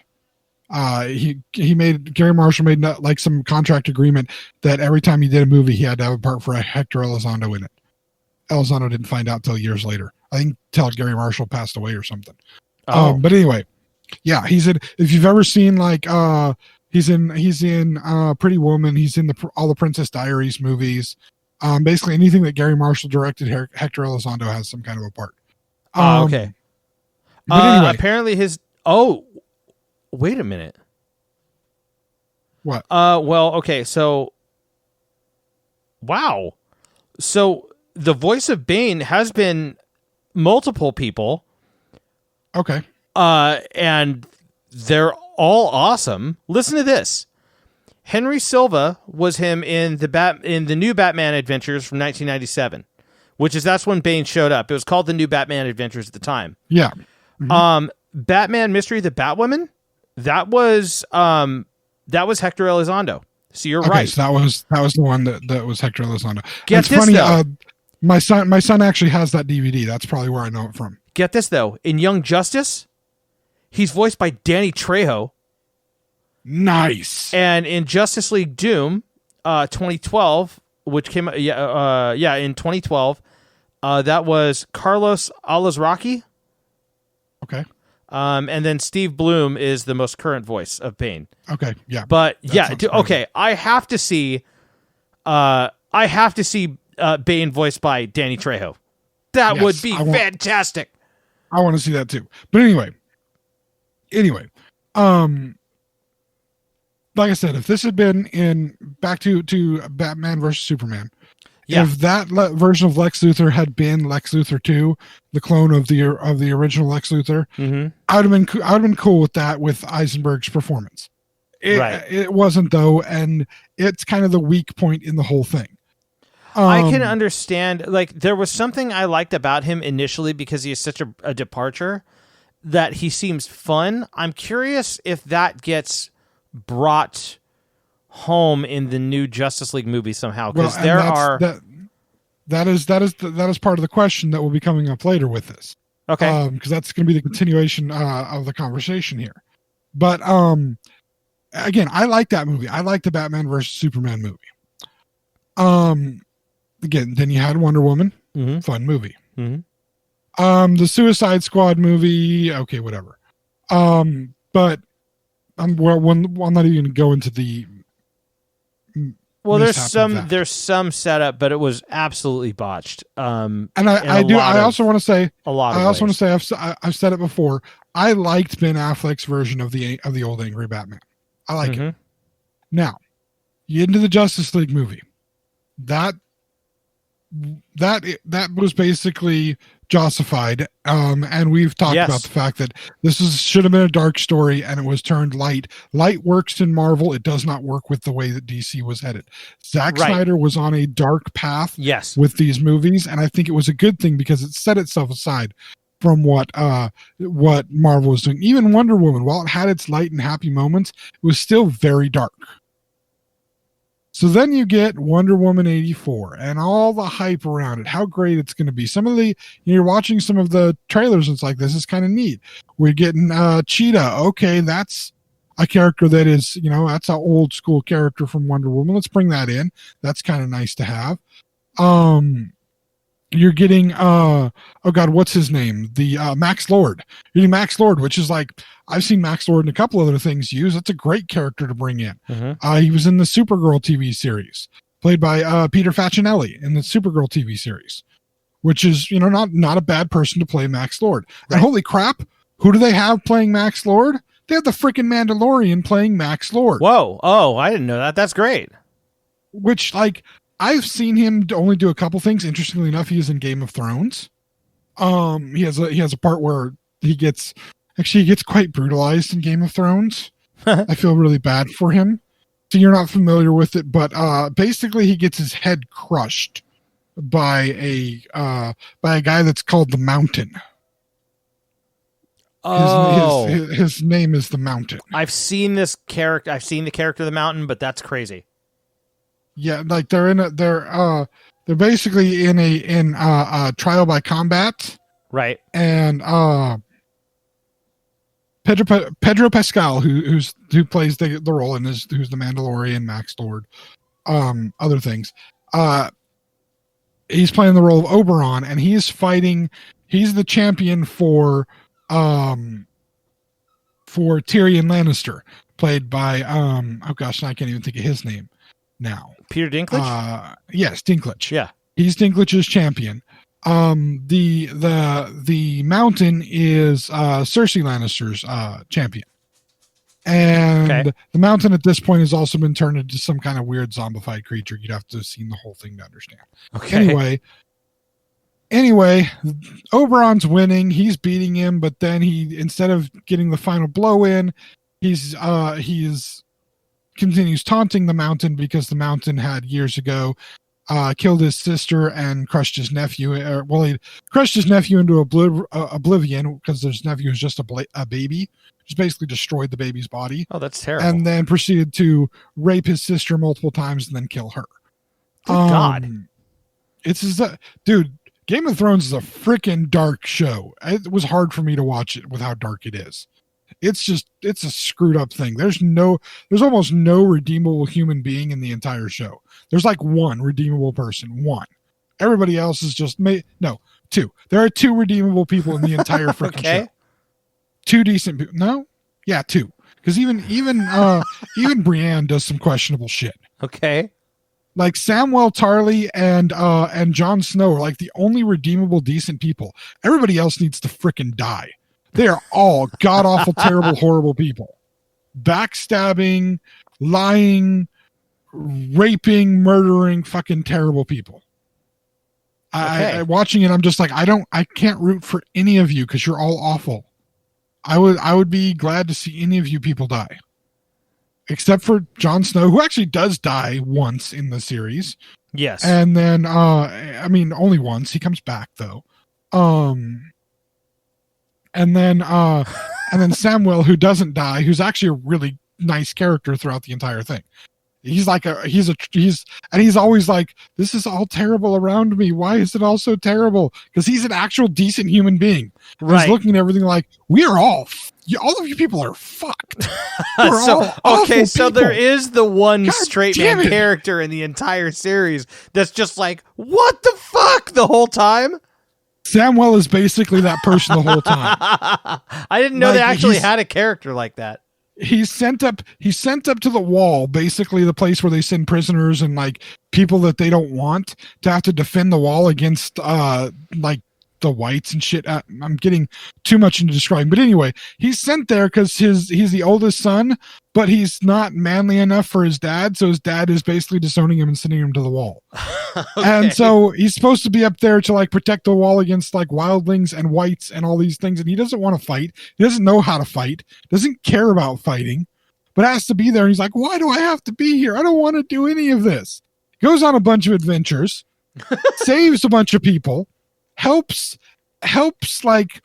Gary Marshall made like some contract agreement that every time he did a movie, he had to have a part for Hector Elizondo in it. Elizondo didn't find out till years later. I think till Gary Marshall passed away or something. But anyway, yeah, he's in. If you've ever seen like he's in Pretty Woman. He's in all the Princess Diaries movies. Basically anything that Gary Marshall directed, Hector Elizondo has some kind of a part. Okay. But anyway, apparently wait a minute. What? Well, okay, so wow. So the voice of Bane has been multiple people. Okay. And they're all awesome. Listen to this. Henry Silva was him in the new Batman Adventures from 1997, that's when Bane showed up. It was called the New Batman Adventures at the time. Yeah. Mm-hmm. Batman Mystery of the Batwoman, that was Hector Elizondo. So you're right. So that was the one that was Hector Elizondo. Get this, funny. though. My son actually has that DVD. That's probably where I know it from. Get this though. In Young Justice, he's voiced by Danny Trejo. Nice. And in Justice League Doom, 2012, which came in 2012, that was Carlos Alazraqui. Okay. And then Steve Bloom is the most current voice of Bane. Okay. Yeah. But okay, I have to see Bane voiced by Danny Trejo. That would be fantastic. I want to see that too. But anyway, like I said, if this had been back to Batman versus Superman, if that version of Lex Luthor had been Lex Luthor 2, the clone of the original Lex Luthor, I would have been cool with that, with Eisenberg's performance. It wasn't though, and it's kind of the weak point in the whole thing. I can understand, like, there was something I liked about him initially because he is such a departure, that he seems fun. I'm curious if that gets brought home in the new Justice League movie somehow, because that is part of the question that will be coming up later with this. Okay, because that's going to be the continuation of the conversation here. But again, I like that movie. I like the Batman versus Superman movie. Again, then you had Wonder Woman, fun movie. The Suicide Squad movie, okay, whatever. But I'm not even going to go into the. Well, there's some setup, but it was absolutely botched. And I also want to say I've said it before. I liked Ben Affleck's version of the old Angry Batman. I like it. Now, you get into the Justice League movie. That was basically Jossified, and we've talked about the fact that this should have been a dark story, and it was turned light. Light works in Marvel; it does not work with the way that DC was headed. Zack Snyder was on a dark path, with these movies, and I think it was a good thing because it set itself aside from what Marvel was doing. Even Wonder Woman, while it had its light and happy moments, it was still very dark. So then you get Wonder Woman 84 and all the hype around it, how great it's going to be. You're watching some of the trailers and it's like, this is kind of neat. We're getting Cheetah. Okay, that's a character that is, that's an old school character from Wonder Woman. Let's bring that in. That's kind of nice to have. You're getting, what's his name? The Max Lord. You're getting Max Lord, which is like, I've seen Max Lord in a couple other things used. That's a great character to bring in. He was in the Supergirl TV series, played by Peter Facinelli in the Supergirl TV series, which is, not a bad person to play Max Lord. Right. And holy crap, who do they have playing Max Lord? They have the freaking Mandalorian playing Max Lord. Whoa. Oh, I didn't know that. That's great. Which, like, I've seen him only do a couple things. Interestingly enough, he is in Game of Thrones. He has a part where he gets quite brutalized in Game of Thrones. I feel really bad for him. So you're not familiar with it, but basically he gets his head crushed by a guy that's called the Mountain. His name is the Mountain. I've seen this character. I've seen the character the Mountain, but that's crazy. Yeah, like they're basically in a trial by combat, right? And Pedro Pascal, who plays the role and who's the Mandalorian, Max Lord, other things. He's playing the role of Oberon, and he's fighting. He's the champion for Tyrion Lannister, played by I can't even think of his name now. Peter Dinklage? Yes, Dinklage. Yeah. He's Dinklage's champion. The Mountain is Cersei Lannister's champion. And the Mountain at this point has also been turned into some kind of weird zombified creature. You'd have to have seen the whole thing to understand. Okay. Anyway, Oberon's winning. He's beating him, but then he, instead of getting the final blow in, he's continues taunting the Mountain because the Mountain had years ago killed his sister and crushed his nephew. He crushed his nephew into oblivion because his nephew was just a baby. Just basically destroyed the baby's body. Oh, that's terrible. And then proceeded to rape his sister multiple times and then kill her. Good God. Dude, Game of Thrones is a freaking dark show. It was hard for me to watch it with how dark it is. It's a screwed up thing. There's almost no redeemable human being in the entire show. There's like one redeemable person. One. Everybody else is just two. There are two redeemable people in the entire freaking show. Two decent people. No? Yeah, two. Because even Brienne does some questionable shit. Okay. Like Samwell Tarly and Jon Snow are like the only redeemable decent people. Everybody else needs to freaking die. They are all god awful, terrible, horrible people. Backstabbing, lying, raping, murdering, fucking terrible people. Okay. Watching it, I'm just like, I can't root for any of you because you're all awful. I would be glad to see any of you people die. Except for Jon Snow, who actually does die once in the series. Yes. And then only once. He comes back though. And then Samwell, who doesn't die, who's actually a really nice character throughout the entire thing. He's always like, this is all terrible around me. Why is it all so terrible? Because he's an actual decent human being. Right. He's looking at everything like, we are all of you people are fucked. So there is the one God straight damn man it. character in the entire series that's just like, what the fuck the whole time? Samwell is basically that person the whole time. I didn't know Like, they actually he's- had a character like that. He's sent up to the wall, basically the place where they send prisoners and like people that they don't want to have to defend the wall against like the whites and shit. I'm getting too much into describing, but anyway, he's sent there because he's the oldest son, but he's not manly enough for his dad, so his dad is basically disowning him and sending him to the wall. And so he's supposed to be up there to like protect the wall against like wildlings and whites and all these things, and he doesn't want to fight. He doesn't know how to fight, doesn't care about fighting, but has to be there. And he's like, why do I have to be here? I don't want to do any of this. Goes on a bunch of adventures, saves a bunch of people, helps like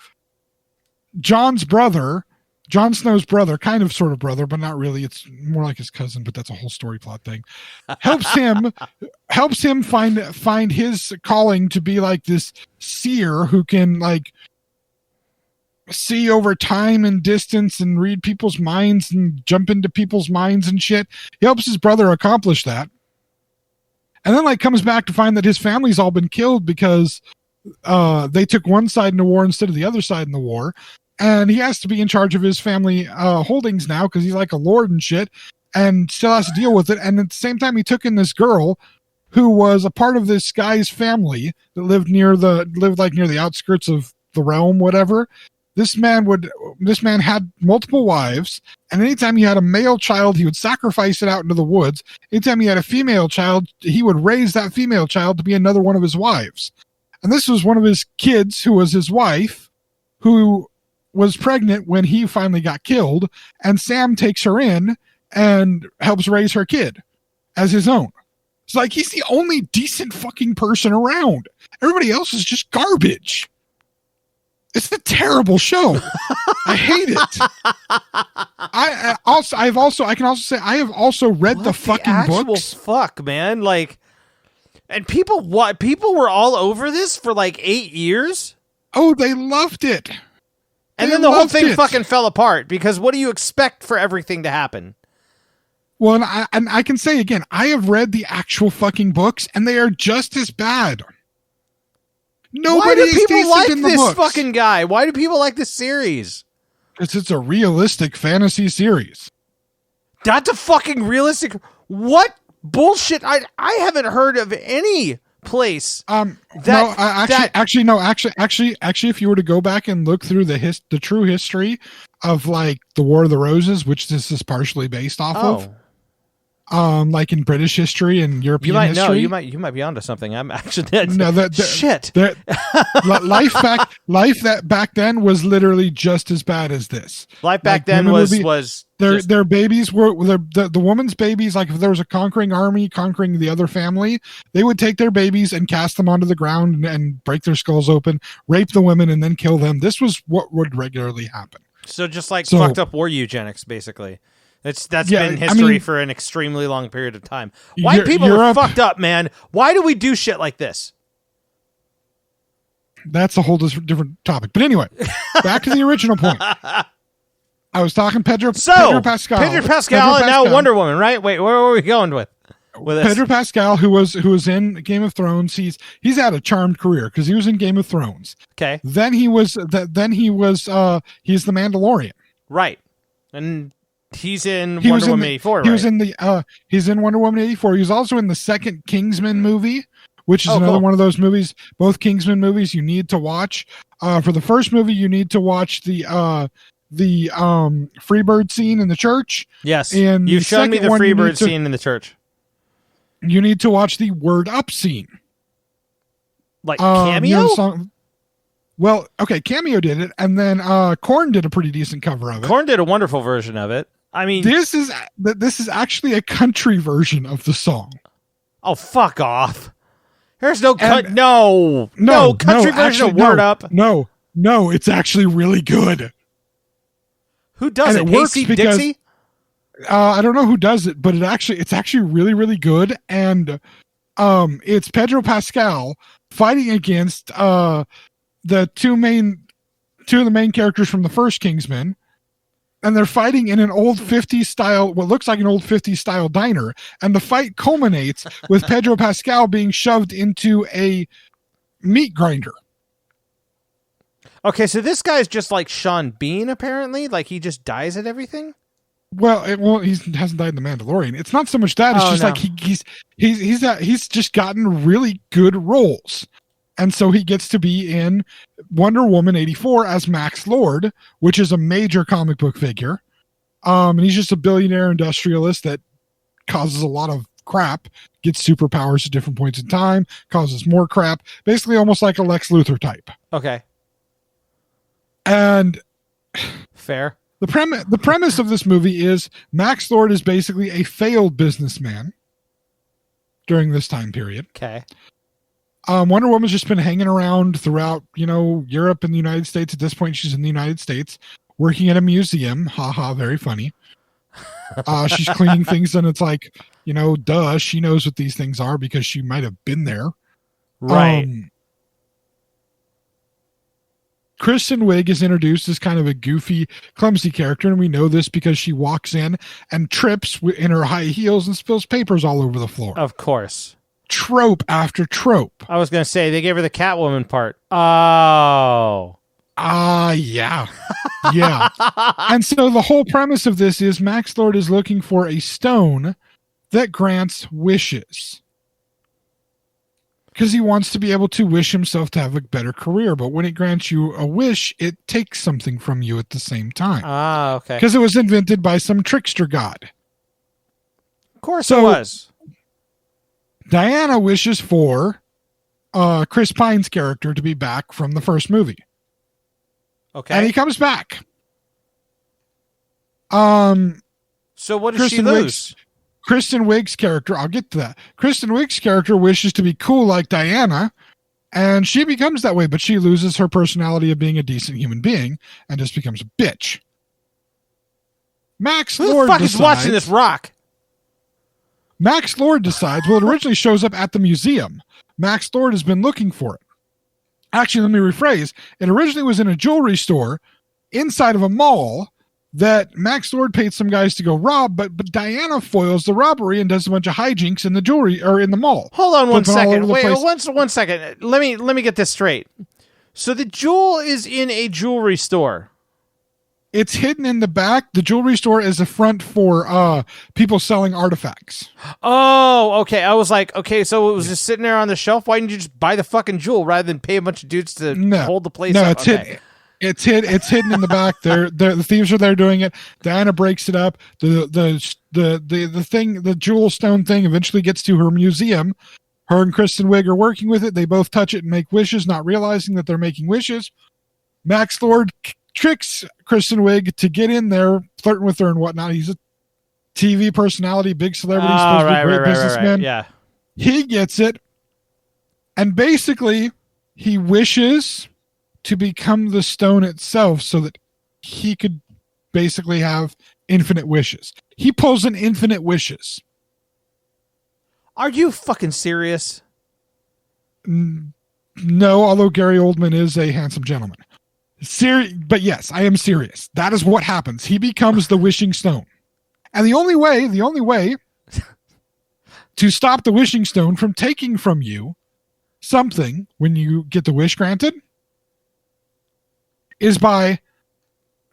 Jon Snow's brother, kind of sort of brother, but not really. It's more like his cousin, but that's a whole story plot thing. Helps him find his calling to be like this seer who can like see over time and distance and read people's minds and jump into people's minds and shit. He helps his brother accomplish that. And then like comes back to find that his family's all been killed because they took one side in the war instead of the other side in the war. And he has to be in charge of his family holdings now because he's like a lord and shit and still has to deal with it. And at the same time, he took in this girl who was a part of this guy's family that lived near the outskirts of the realm, whatever. This man had multiple wives, and anytime he had a male child, he would sacrifice it out into the woods. Anytime he had a female child, he would raise that female child to be another one of his wives. And this was one of his kids who was his wife, who was pregnant when he finally got killed, and Sam takes her in and helps raise her kid as his own. It's like he's the only decent fucking person around. Everybody else is just garbage. It's a terrible show. I hate it. I can also say I have also read the fucking books. Fuck, man, like, and people were all over this for like 8 years. Oh, they loved it. And then the whole thing fucking fell apart because what do you expect for everything to happen? Well, and I can say again, I have read the actual fucking books, and they are just as bad. Nobody Why do people like this books. fucking guy? Why do people like this series? Because it's a realistic fantasy series. That's a fucking realistic. What bullshit? I haven't heard of any place. Actually, if you were to go back and look through the true history of like the War of the Roses, which this is partially based off of, like in British history and European You might history. know. You might be onto something. I'm actually shit. Life that back then was literally just as bad as this. Life back then was their babies were the woman's babies. Like if there was a conquering army conquering the other family, they would take their babies and cast them onto the ground and break their skulls open, rape the women, and then kill them. This was what would regularly happen. So just like fucked up war eugenics, basically. That's been history for an extremely long period of time. White people are fucked up, man. Why do we do shit like this? That's a whole different topic. But anyway, back to the original point. I was talking Pedro Pascal. Pedro Pascal and now Wonder Woman, right? Wait, where were we going with this? Pedro Pascal, who was in Game of Thrones, he's had a charmed career because he was in Game of Thrones. Okay. Then he's the Mandalorian. Right. And he's in Wonder Woman 84, right? He's in Wonder Woman 84. He was also in the second Kingsman movie, which is another one of those movies, both Kingsman movies you need to watch. For the first movie, you need to watch the Freebird scene in the church. Yes. And you've shown me the Freebird scene in the church. You need to watch the Word Up scene. Like Cameo? Well, okay, Cameo did it, and then Korn did a pretty decent cover of it. Korn did a wonderful version of it. I mean, this is actually a country version of the song. Oh, fuck off! There's no country version of Word Up. No, it's actually really good. Who does it? Works Hasty because Dixie? I don't know who does it, but it's actually really, really good. And it's Pedro Pascal fighting against the two of the main characters from the first Kingsman. And they're fighting in an old 50s style, what looks like an old 50s style diner. And the fight culminates with Pedro Pascal being shoved into a meat grinder. Okay, so this guy's just like Sean Bean, apparently? Like he just dies at everything? Well, he hasn't died in The Mandalorian. It's not so much that. It's like he's just gotten really good roles. And so he gets to be in Wonder Woman 84 as Max Lord, which is a major comic book figure. And he's just a billionaire industrialist that causes a lot of crap, gets superpowers at different points in time, causes more crap, basically almost like a Lex Luthor type. Okay. And fair. The premise of this movie is Max Lord is basically a failed businessman during this time period. Okay. Wonder Woman's just been hanging around throughout, Europe and the United States. At this point, she's in the United States, working at a museum. Ha, very funny. She's cleaning things, and it's like, duh, she knows what these things are because she might have been there. Right. Kristen Wiig is introduced as kind of a goofy, clumsy character, and we know this because she walks in and trips in her high heels and spills papers all over the floor. Of course. Trope after trope. I was going to say, they gave her the Catwoman part. Oh. Yeah. Yeah. And so the whole premise of this is Max Lord is looking for a stone that grants wishes. Because he wants to be able to wish himself to have a better career. But when it grants you a wish, it takes something from you at the same time. Okay. Because it was invented by some trickster god. Of course it was. Diana wishes for Chris Pine's character to be back from the first movie. Okay. And he comes back. So what does she lose? Kristen Wiig's character, I'll get to that. Kristen Wiig's character wishes to be cool like Diana, and she becomes that way, but she loses her personality of being a decent human being and just becomes a bitch. Max Lord Who the fuck is watching this rock? Max Lord decides, well, it originally shows up at the museum. Max Lord has been looking for it. Actually, let me rephrase. It originally was in a jewelry store inside of a mall that Max Lord paid some guys to go rob, but Diana foils the robbery and does a bunch of hijinks in the jewelry or in the mall. Hold on one second. Wait, one second. Let me get this straight. So the jewel is in a jewelry store. It's hidden in the back. The jewelry store is a front for people selling artifacts. Oh, okay. I was like, okay, so it was just sitting there on the shelf. Why didn't you just buy the fucking jewel rather than pay a bunch of dudes to hold the place up? It's hidden. It's hidden in the back. The thieves are there doing it. Diana breaks it up. The the jewel stone thing eventually gets to her museum. Her and Kristen Wiig are working with it. They both touch it and make wishes, not realizing that they're making wishes. Max Lord tricks Kristen Wiig to get in there, flirting with her and whatnot. He's a TV personality, big celebrity, supposed to be a great businessman. Yeah. He gets it, and basically he wishes to become the stone itself so that he could basically have infinite wishes. He pulls an infinite wishes. Are you fucking serious? No, although Gary Oldman is a handsome gentleman. But yes, I am serious. That is what happens. He becomes the wishing stone. And the only way to stop the wishing stone from taking from you something when you get the wish granted is by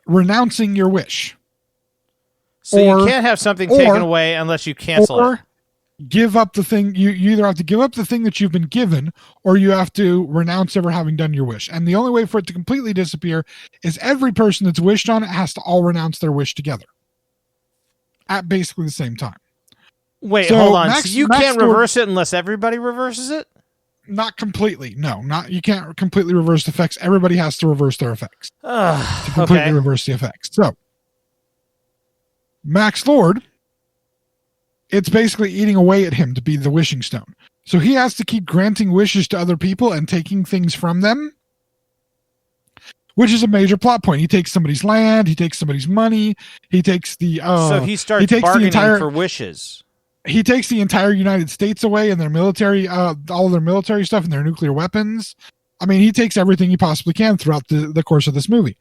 renouncing your wish. So you can't have something taken away unless you cancel it. Give up the thing. You either have to give up the thing that you've been given, or you have to renounce ever having done your wish. And the only way for it to completely disappear is every person that's wished on it has to all renounce their wish together at basically the same time. Wait, hold on. So you can't reverse it unless everybody reverses it? Not completely. No, you can't completely reverse the effects. Everybody has to reverse their effects to completely reverse the effects. So Max Lord, it's basically eating away at him to be the wishing stone. So he has to keep granting wishes to other people and taking things from them, which is a major plot point. He takes somebody's land, he takes somebody's money, he takes the so he starts bargaining for wishes. He takes the entire United States away and their military, all their military stuff and their nuclear weapons. I mean, he takes everything he possibly can throughout the course of this movie.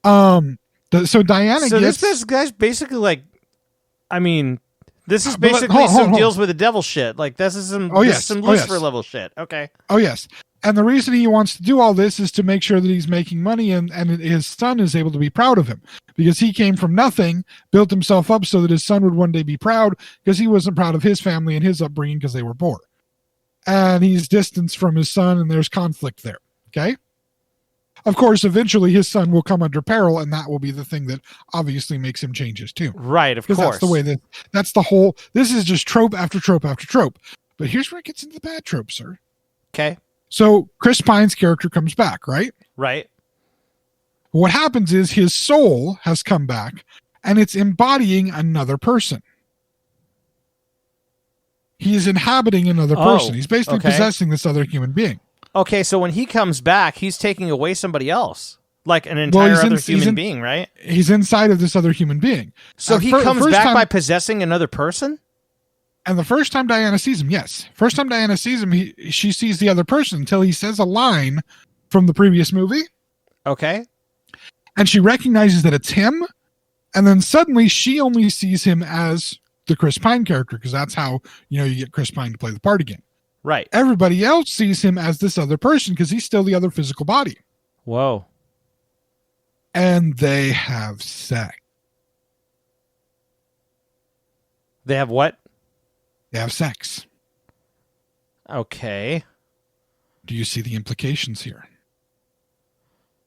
So Diana this guy's basically like, I mean, this is basically some deals with the devil shit. Like this is some Lucifer level shit. Okay. Oh yes. And the reason he wants to do all this is to make sure that he's making money and his son is able to be proud of him, because he came from nothing, built himself up so that his son would one day be proud, because he wasn't proud of his family and his upbringing because they were poor. And he's distanced from his son and there's conflict there. Okay. Of course, eventually his son will come under peril, and that will be the thing that obviously makes him change his tune. Right, of course. That's the way that's the whole, this is just trope after trope after trope. But here's where it gets into the bad trope, sir. Okay. So Chris Pine's character comes back, right? Right. What happens is his soul has come back, and it's embodying another person. He is inhabiting another person. He's basically possessing this other human being. Okay, so when he comes back, he's taking away somebody else, like an entire other human being, right? He's inside of this other human being. So he comes back by possessing another person? And the first time Diana sees him, yes. First time Diana sees him, she sees the other person until he says a line from the previous movie. Okay. And she recognizes that it's him. And then suddenly she only sees him as the Chris Pine character, because that's how, you get Chris Pine to play the part again. Right. Everybody else sees him as this other person because he's still the other physical body. Whoa. And they have sex. They have what? They have sex. Okay. Do you see the implications here?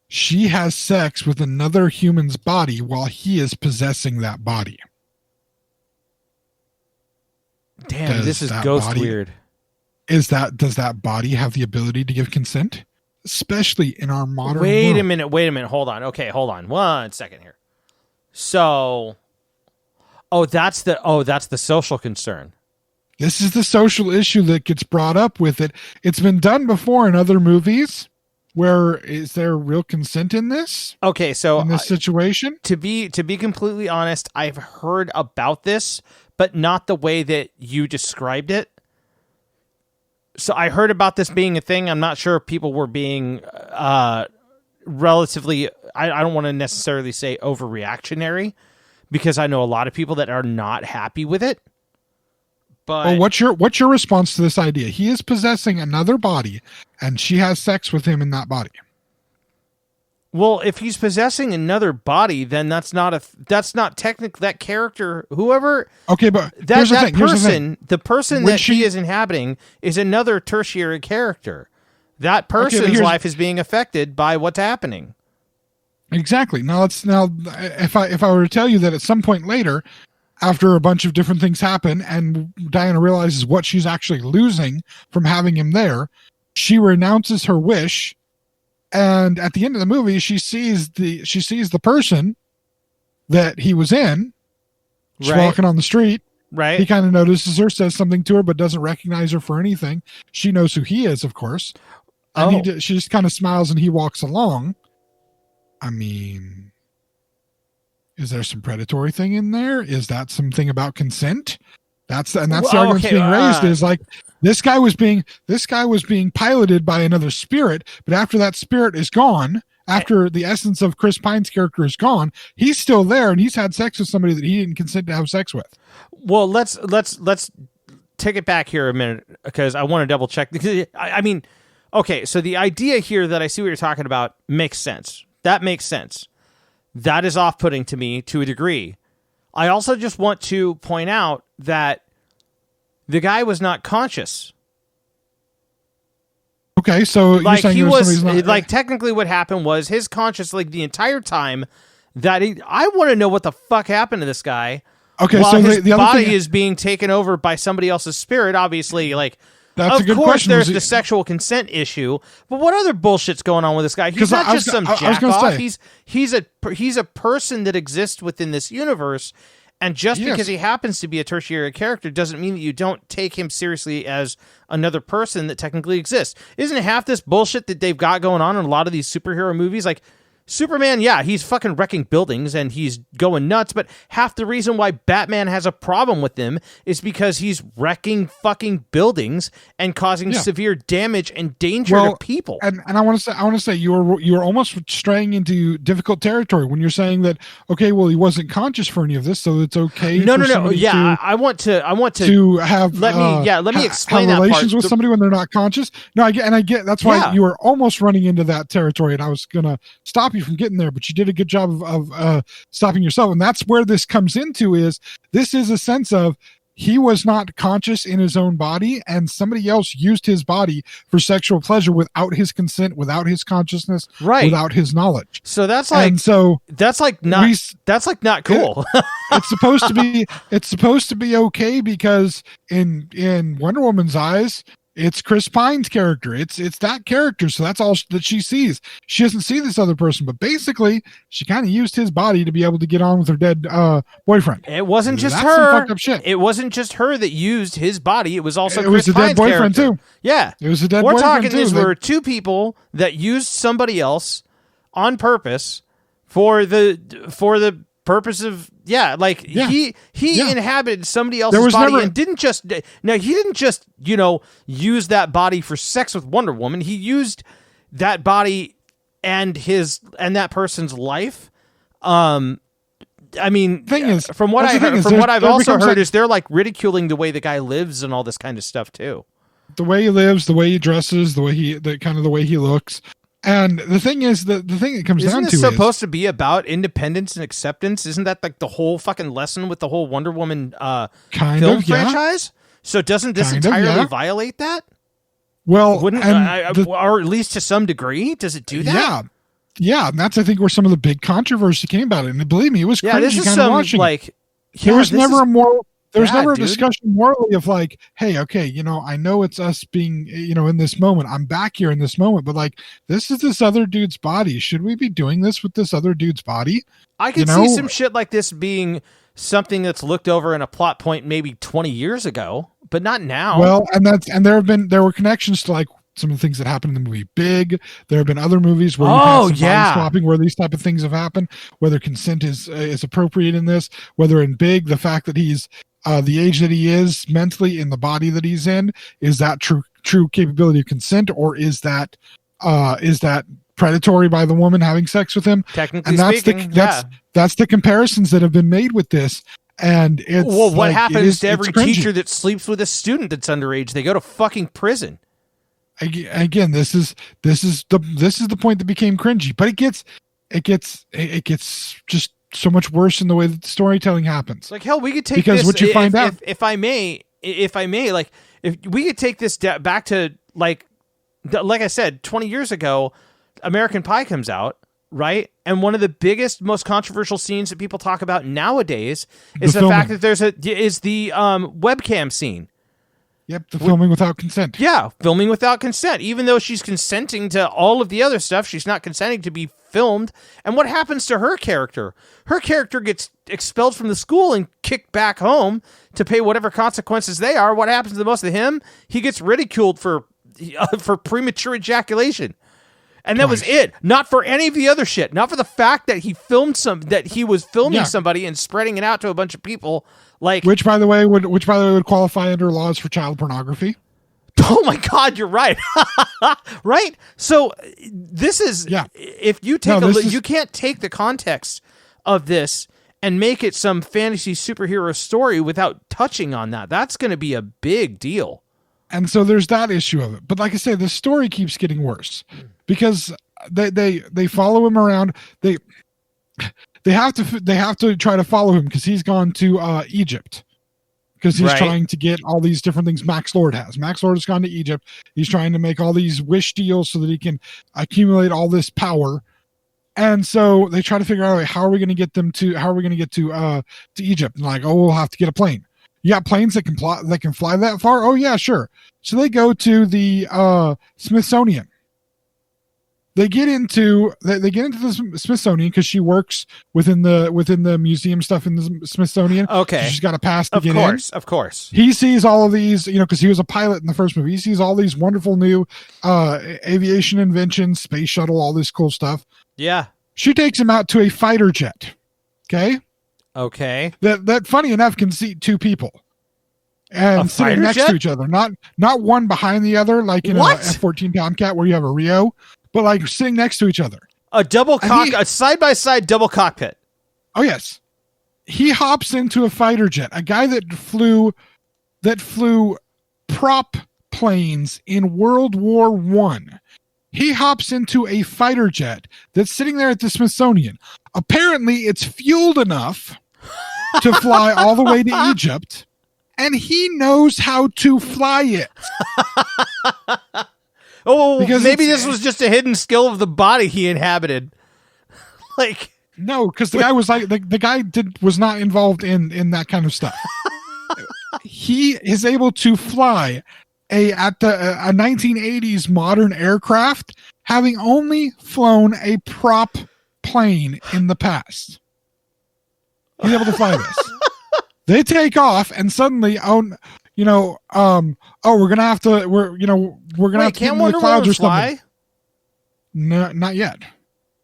She has sex with another human's body while he is possessing that body. Damn, this is ghost weird. Does that body have the ability to give consent? Especially in our modern world. Wait a minute. Hold on. Okay, hold on. 1 second here. So, that's the social concern. This is the social issue that gets brought up with it. It's been done before in other movies. Where is there real consent in this? Okay, so in this situation, to be completely honest, I've heard about this, but not the way that you described it. So I heard about this being a thing. I'm not sure if people were being relatively, I don't want to necessarily say overreactionary, because I know a lot of people that are not happy with it. But what's your response to this idea? He is possessing another body, and she has sex with him in that body. Well, if he's possessing another body, then that's not technically that character. Whoever. Okay, but the person that she is inhabiting is another tertiary character. That person's life is being affected by what's happening. Exactly. Now if I were to tell you that at some point later, after a bunch of different things happen and Diana realizes what she's actually losing from having him there, she renounces her wish. And at the end of the movie, she sees the person that he was in. She's walking on the street. Right. He kind of notices her, says something to her, but doesn't recognize her for anything. She knows who he is, of course. And she just kind of smiles and he walks along. I mean, is there some predatory thing in there? Is that something about consent? That's the argument being raised is like, this guy was being piloted by another spirit, but after that spirit is gone, after the essence of Chris Pine's character is gone, he's still there and he's had sex with somebody that he didn't consent to have sex with. Well, let's take it back here a minute because I want to double check. Because I mean, okay, so the idea here that I see what you're talking about makes sense. That makes sense. That is off-putting to me to a degree. I also just want to point out that the guy was not conscious. Okay, so like you're saying he was not, like technically what happened was his conscious like the entire time that I want to know what the fuck happened to this guy. Okay, while so his the other body thing is being taken over by somebody else's spirit. Obviously, like that's a good course question. There's the sexual consent issue, but what other bullshit's going on with this guy? He's not just some jack off. He's a person that exists within this universe. And just because he happens to be a tertiary character doesn't mean that you don't take him seriously as another person that technically exists. Isn't it half this bullshit that they've got going on in a lot of these superhero movies? Like Superman, yeah, he's fucking wrecking buildings and he's going nuts, but half the reason why Batman has a problem with him is because he's wrecking fucking buildings and causing severe damage and danger to people. And I want to say you're almost straying into difficult territory when you're saying that, okay, well, he wasn't conscious for any of this, so it's okay. No. Yeah, I want to have let me explain have that relations part. with somebody when they're not conscious. No, I get that's why you were almost running into that territory, and I was gonna stop you from getting there, but you did a good job of stopping yourself. And that's where this comes into this is a sense of he was not conscious in his own body and somebody else used his body for sexual pleasure without his consent, without his consciousness, without his knowledge. So that's not cool. It's supposed to be okay because in Wonder Woman's eyes, it's Chris Pine's character. It's that character. So that's all that she sees. She doesn't see this other person, but basically she kind of used his body to be able to get on with her dead boyfriend. It wasn't just that's her. Some fucked up shit. It wasn't just her that used his body. It was also Chris Pine's dead boyfriend character. too. Yeah. It was a dead We're boyfriend talking too. were two people that used somebody else on purpose for the purpose of he inhabited somebody else's body and didn't just use that body for sex with Wonder Woman. He used that body and that person's life. I mean, from what I've also heard is they're like ridiculing the way the guy lives and all this kind of stuff too. The way he lives, the way he dresses, the way he looks. And the thing is, the thing it comes down to is... Isn't this supposed to be about independence and acceptance? Isn't that like the whole fucking lesson with the whole Wonder Woman film franchise? So doesn't this entirely violate that? Well, wouldn't or at least to some degree, does it do that? Yeah, and that's I think where some of the big controversy came about it. And believe me, it was cringy kind of watching. There was never a discussion morally of like, hey, okay, I know it's us being, in this moment. I'm back here in this moment, but like, this is this other dude's body. Should we be doing this with this other dude's body? I could see some shit like this being something that's looked over in a plot point maybe 20 years ago, but not now. Well, and there were connections to like some of the things that happened in the movie Big. There have been other movies where you've had some body swapping where these type of things have happened, whether consent is appropriate in this, whether in Big, the fact that he's the age that he is mentally in the body that he's in, is that true capability of consent, or is that predatory by the woman having sex with him? Technically and speaking, that's the comparisons that have been made with this. And it's what happens to every teacher that sleeps with a student that's underage? They go to fucking prison. Again, this is the point that became cringy, but it gets just so much worse in the way that the storytelling happens. Like hell, we could take because this, what you find out, if I may, like if we could take this back to like I said, 20 years ago, American Pie comes out. right? And one of the biggest, most controversial scenes that people talk about nowadays is the filming. fact that is the webcam scene. Yep, the filming without consent. Yeah, filming without consent. Even though she's consenting to all of the other stuff, she's not consenting to be filmed. And what happens to her character? Her character gets expelled from the school and kicked back home to pay whatever consequences they are. What happens to the most of him? He gets ridiculed for premature ejaculation. And that was it. Not for any of the other shit. Not for the fact that he was filming somebody and spreading it out to a bunch of people. Like, which by the way would qualify under laws for child pornography. Oh my God, you're right. Right? So this is if you take you can't take the context of this and make it some fantasy superhero story without touching on that. That's going to be a big deal. And so there's that issue of it. But like I say, the story keeps getting worse because they follow him around. They have to try to follow him because he's gone to Egypt because he's trying to get all these different things Max Lord has. Max Lord has gone to Egypt. He's trying to make all these wish deals so that he can accumulate all this power. And so they try to figure out how are we going to get to Egypt? And like, we'll have to get a plane. You got planes that can fly that far? Oh yeah, sure. So they go to the Smithsonian. They get into the Smithsonian because she works within the museum stuff in the Smithsonian. Okay, so she's got a pass to get in. Of course. He sees all of these, because he was a pilot in the first movie. He sees all these wonderful new aviation inventions, space shuttle, all this cool stuff. Yeah. She takes him out to a fighter jet. Okay. That funny enough can seat two people. And sitting next to each other, not one behind the other, like in a F-14 Tomcat where you have a Rio, but like sitting next to each other. A side-by-side double cockpit. Oh yes. He hops into a fighter jet, a guy that flew prop planes in World War I. He hops into a fighter jet that's sitting there at the Smithsonian. Apparently it's fueled enough to fly all the way to Egypt, and he knows how to fly it. Because maybe this was just a hidden skill of the body he inhabited. No, because the guy was like the guy was not involved in that kind of stuff. He is able to fly a 1980s modern aircraft, having only flown a prop plane in the past. He's able to fly this. They take off, and suddenly, we're gonna have to get into the clouds or something. No, not yet.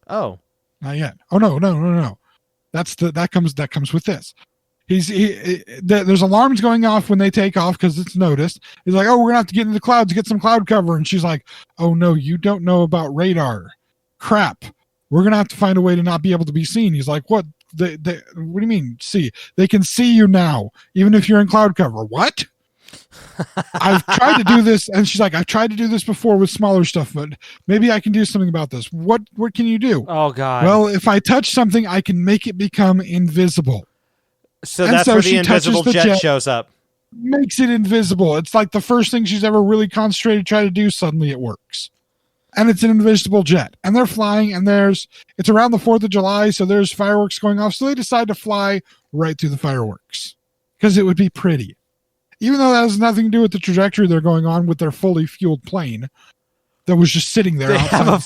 Oh, not yet. Oh no. That comes with this. There's alarms going off when they take off because it's noticed. He's like, we're gonna have to get into the clouds to get some cloud cover, and she's like, oh no, you don't know about radar. Crap. We're gonna have to find a way to not be able to be seen. He's like, what? What do you mean see? They can see you now, even if you're in cloud cover. What? I've tried to do this, and she's like, I've tried to do this before with smaller stuff, but maybe I can do something about this. What can you do? Oh God. Well, if I touch something, I can make it become invisible. So that's where the invisible jet shows up. Makes it invisible. It's like the first thing she's ever really concentrated to try to do. Suddenly it works. And it's an invisible jet. And they're flying, and it's around the 4th of July, so there's fireworks going off. So they decide to fly right through the fireworks because it would be pretty. Even though that has nothing to do with the trajectory they're going on with their fully fueled plane that was just sitting there. They have a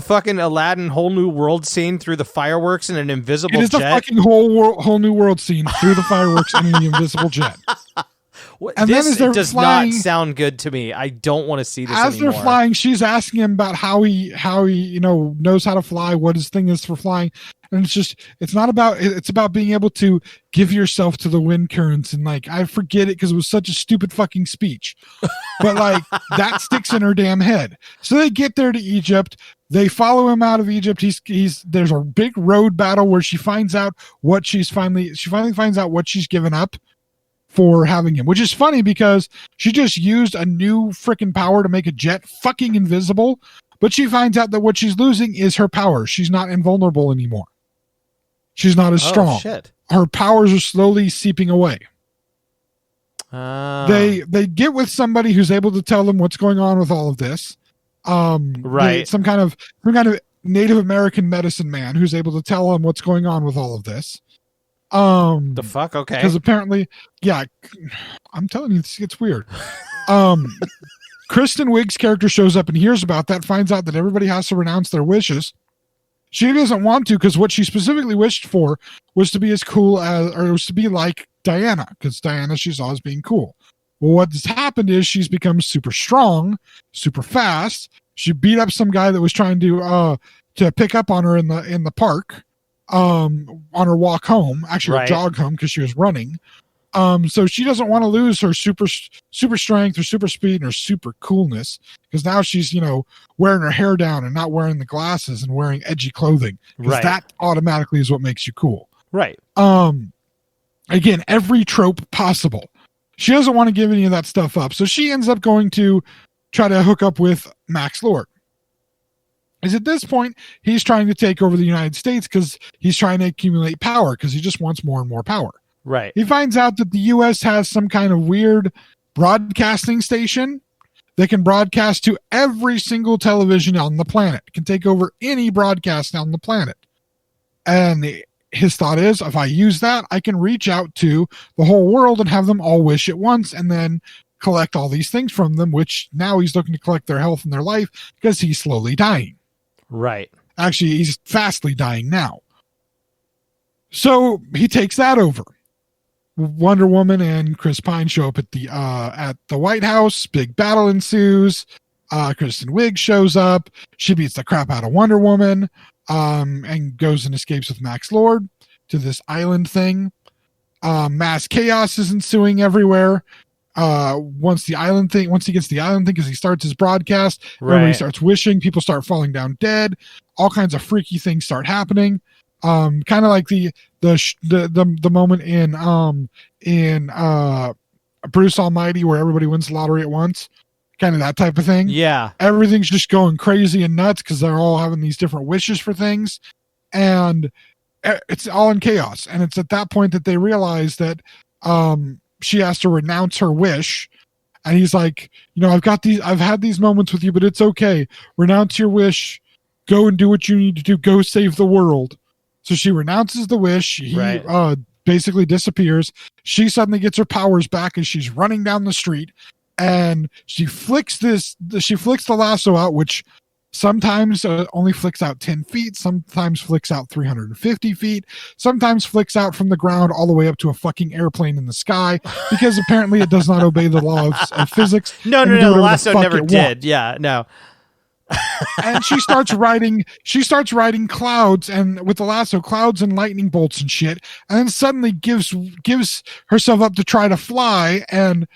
fucking Aladdin Whole New World scene through the fireworks in an invisible jet. It is the fucking whole new world scene through the fireworks in an invisible jet. And this does not sound good to me. I don't want to see this as anymore. They're flying, she's asking him about how he knows how to fly, what his thing is for flying. And it's about being able to give yourself to the wind currents. And I forget it because it was such a stupid fucking speech, but that sticks in her damn head. So they get there to Egypt. They follow him out of Egypt. There's a big road battle where she finds out what she finally finds out what she's given up for having him, which is funny because she just used a new freaking power to make a jet fucking invisible, but she finds out that what she's losing is her power. She's not invulnerable anymore. She's not as strong. Shit. Her powers are slowly seeping away. They get with somebody who's able to tell them what's going on with all of this. Right. Some kind of Native American medicine man who's able to tell him what's going on with all of this. The fuck? Okay. Because apparently, yeah, I'm telling you, this gets weird. Kristen Wiig's character shows up and hears about that, finds out that everybody has to renounce their wishes. She doesn't want to, because what she specifically wished for was to be as cool as, or was to be like Diana, because Diana she saw as being cool. Well, what's happened is she's become super strong, super fast. She beat up some guy that was trying to pick up on her in the park, on her walk home, actually her jog home, because she was running. So she doesn't want to lose her super strength or super speed and her super coolness, because now she's, wearing her hair down and not wearing the glasses and wearing edgy clothing, because that automatically is what makes you cool. Right. Again, every trope possible. She doesn't want to give any of that stuff up. So she ends up going to try to hook up with Max Lord. Is at this point, he's trying to take over the United States because he's trying to accumulate power, because he just wants more and more power. Right. He finds out that the U.S. has some kind of weird broadcasting station that can broadcast to every single television on the planet. It can take over any broadcast on the planet. And his thought is, if I use that, I can reach out to the whole world and have them all wish at once and then collect all these things from them, which now he's looking to collect their health and their life because he's slowly dying. Right. Actually, he's fastly dying now. So he takes that over. Wonder Woman and Chris Pine show up at the White House. Big battle ensues. Kristen Wiig shows up. She beats the crap out of Wonder Woman, and goes and escapes with Max Lord to this island thing. Mass chaos is ensuing everywhere. Once he gets the island thing, because he starts his broadcast, everybody starts wishing. People start falling down dead. All kinds of freaky things start happening. Kind of like the moment in Bruce Almighty where everybody wins the lottery at once, kind of that type of thing. Yeah, everything's just going crazy and nuts because they're all having these different wishes for things, and it's all in chaos. And it's at that point that they realize that she has to renounce her wish. And he's like, I've had these moments with you, but it's okay. Renounce your wish. Go and do what you need to do. Go save the world. So she renounces the wish. He basically disappears. She suddenly gets her powers back as she's running down the street, and she flicks the lasso out, which sometimes only flicks out 10 feet, sometimes flicks out 350 feet, sometimes flicks out from the ground all the way up to a fucking airplane in the sky, because apparently it does not obey the law of physics. No, the lasso never did. Yeah, no. And she starts riding clouds, and with the lasso, clouds and lightning bolts and shit, and then suddenly gives herself up to try to fly, and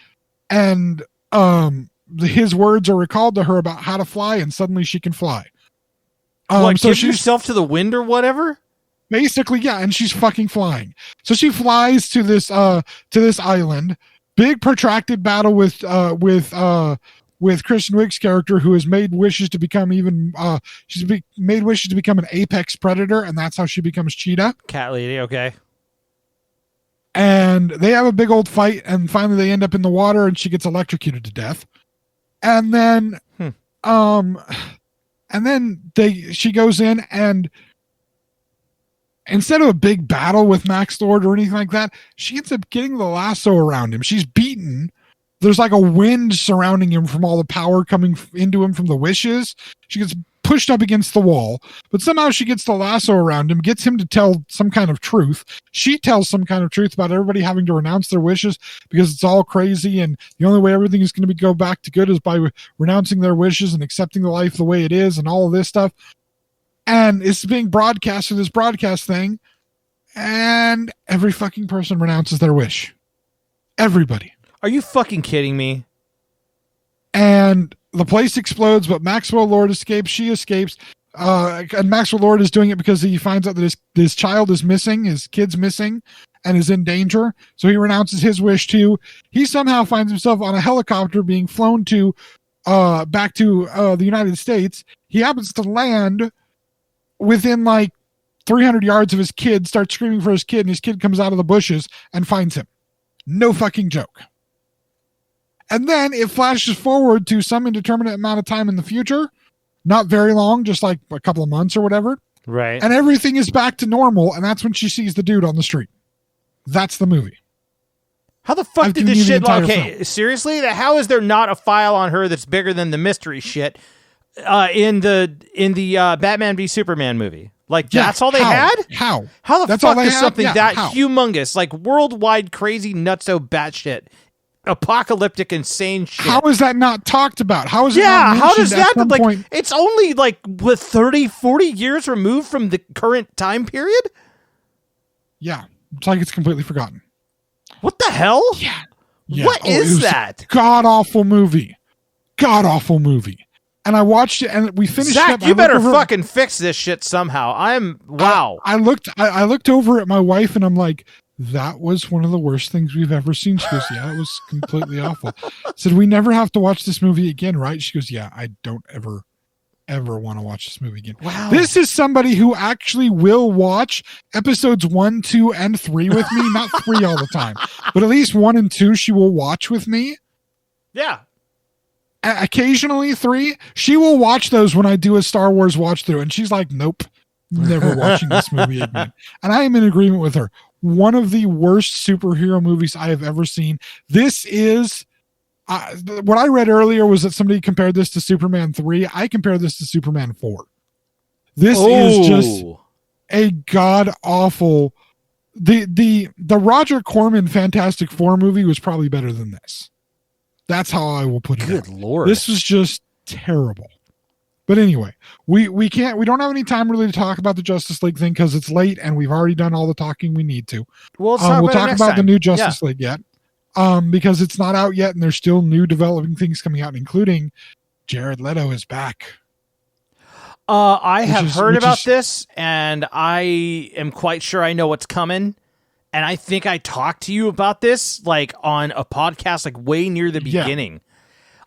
his words are recalled to her about how to fly, and suddenly she can fly. So give yourself to the wind or whatever? Basically, yeah, and she's fucking flying. So she flies to this island. Big protracted battle with Kristen Wiig's character, who has made wishes to become made wishes to become an apex predator, and that's how she becomes Cheetah. Cat lady, okay. And they have a big old fight, and finally they end up in the water, and she gets electrocuted to death. And then, she goes in, and instead of a big battle with Max Lord or anything like that, she ends up getting the lasso around him. She's beaten. There's like a wind surrounding him from all the power coming into him from the wishes. She gets pushed up against the wall, but somehow she gets the lasso around him, gets him to tell some kind of truth. She tells some kind of truth about everybody having to renounce their wishes because it's all crazy, and the only way everything is going to go back to good is by renouncing their wishes and accepting the life the way it is, and all of this stuff. And it's being broadcast through this broadcast thing, and every fucking person renounces their wish. Everybody. Are you fucking kidding me? And the place explodes, but Maxwell Lord escapes. She escapes. And Maxwell Lord is doing it because he finds out that his child is missing, his kid's missing, and is in danger. So he renounces his wish too. He somehow finds himself on a helicopter being flown to back to the United States. He happens to land within like 300 yards of his kid, starts screaming for his kid, and his kid comes out of the bushes and finds him. No fucking joke. And then it flashes forward to some indeterminate amount of time in the future. not very long, just like a couple of months or whatever. Right. And everything is back to normal. And that's when she sees the dude on the street. That's the movie. How the fuck did this shit? Okay, film. Seriously, how is there not a file on her that's bigger than the mystery shit in the Batman v Superman movie? Like that's all they had? How the that's fuck is had? something that how? humongous, like worldwide crazy nutso batshit, apocalyptic insane shit? How is that not talked about? How is it? Yeah, not how does that like? Point? It's only like with 30, 40 years removed from the current time period. Yeah, it's like it's completely forgotten. What the hell? Yeah. What is that? God awful movie. And I watched it, and we finished. Zach, up. you better fucking fix this shit somehow. Wow. I looked over at my wife, and I'm like, that was one of the worst things we've ever seen. She goes, yeah, it was completely awful. I said, we never have to watch this movie again, right? She goes, yeah, I don't ever want to watch this movie again. Wow. This is somebody who actually will watch episodes 1, 2, and 3 with me. Not 3 all the time, but at least 1 and 2 she will watch with me. Yeah. Occasionally 3. She will watch those when I do a Star Wars watch through, and she's like, nope, never watching this movie again. And I am in agreement with her. One of the worst superhero movies I have ever seen. This is what I read earlier was that somebody compared this to Superman 3. I compare this to Superman 4. This is just a god awful. The Roger Corman Fantastic Four movie was probably better than this. That's how I will put it. Good Lord. This was just terrible. But anyway, we don't have any time really to talk about the Justice League thing because it's late and we've already done all the talking we need to. We'll talk about the new Justice League yet. Because it's not out yet and there's still new developing things coming out, including Jared Leto is back. I have heard about this, and I am quite sure I know what's coming. And I think I talked to you about this like on a podcast like way near the beginning.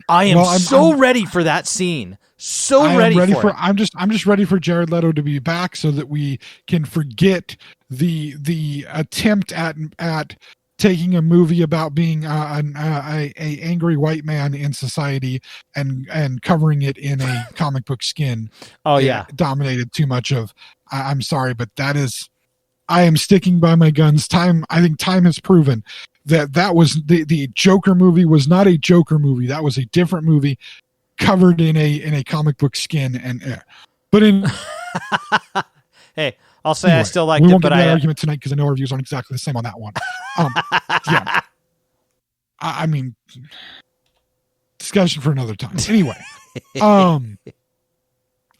I am I'm ready for that scene. I'm just ready for Jared Leto to be back so that we can forget the attempt at taking a movie about being a angry white man in society and covering it in a comic book skin. Oh yeah, dominated too much of. I'm sorry, but that is. I am sticking by my guns. I think time has proven that was the Joker movie was not a Joker movie. That was a different movie covered in a comic book skin but in. Hey, I'll say anyway, I still like it, but get that argument tonight because I know our views aren't exactly the same on that one. Yeah, I mean, discussion for another time. Anyway, I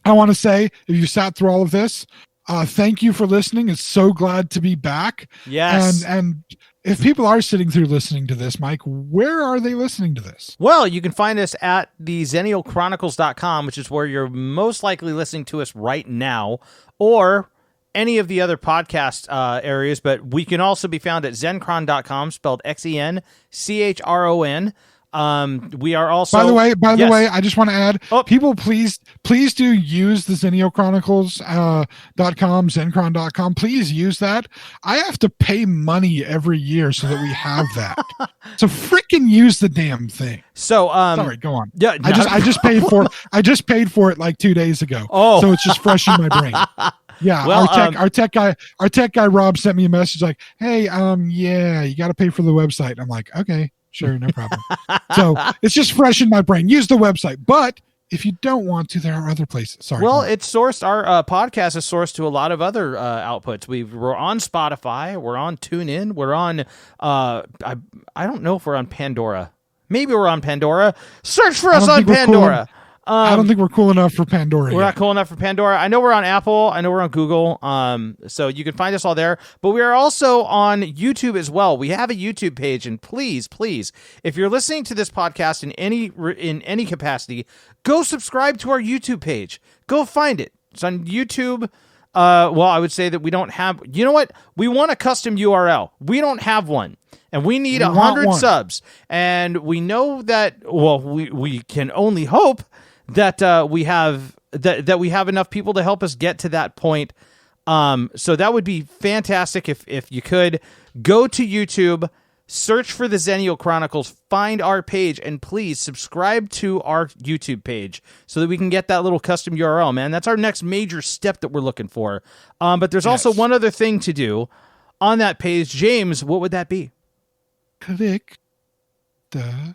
want to say if you sat through all of this, thank you for listening. It's so glad to be back. Yes, and if people are sitting through listening to this, Mike, where are they listening to this? Well, you can find us at the XennialChronicles.com, which is where you're most likely listening to us right now, or any of the other podcast areas, but we can also be found at Xenchron.com, spelled XenChron. We are also, by the way, I just want to add, people, please do use the XennialChronicles.com, Xenchron.com. Please use that. I have to pay money every year so that we have that. So freaking use the damn thing. So, sorry, go on. Yeah, I just paid for it like 2 days ago. Oh, so it's just fresh in my brain. Yeah, well, our tech guy Rob sent me a message like, "Hey, yeah, you got to pay for the website." I'm like, "Okay, sure, no problem." So it's just fresh in my brain. Use the website, but if you don't want to, there are other places. Sorry. Well, it's sourced. Our podcast is sourced to a lot of other outputs. We're on Spotify. We're on TuneIn. We're on. I don't know if we're on Pandora. Maybe we're on Pandora. Search for us on Pandora. I don't think we're cool enough for Pandora. We're not cool enough for Pandora. I know we're on Apple. I know we're on Google. So you can find us all there. But we are also on YouTube as well. We have a YouTube page, and please, if you're listening to this podcast in any capacity, go subscribe to our YouTube page. Go find it. It's on YouTube. Well, I would say that we don't have. You know what? We want a custom URL. We don't have one. And we need 100 subs. And we know that. Well, we can only hope that we have that we have enough people to help us get to that point. So that would be fantastic if you could go to YouTube, search for the Xennial Chronicles, find our page, and please subscribe to our YouTube page so that we can get that little custom URL, man. That's our next major step that we're looking for. But there's also one other thing to do on that page. James, what would that be? Click the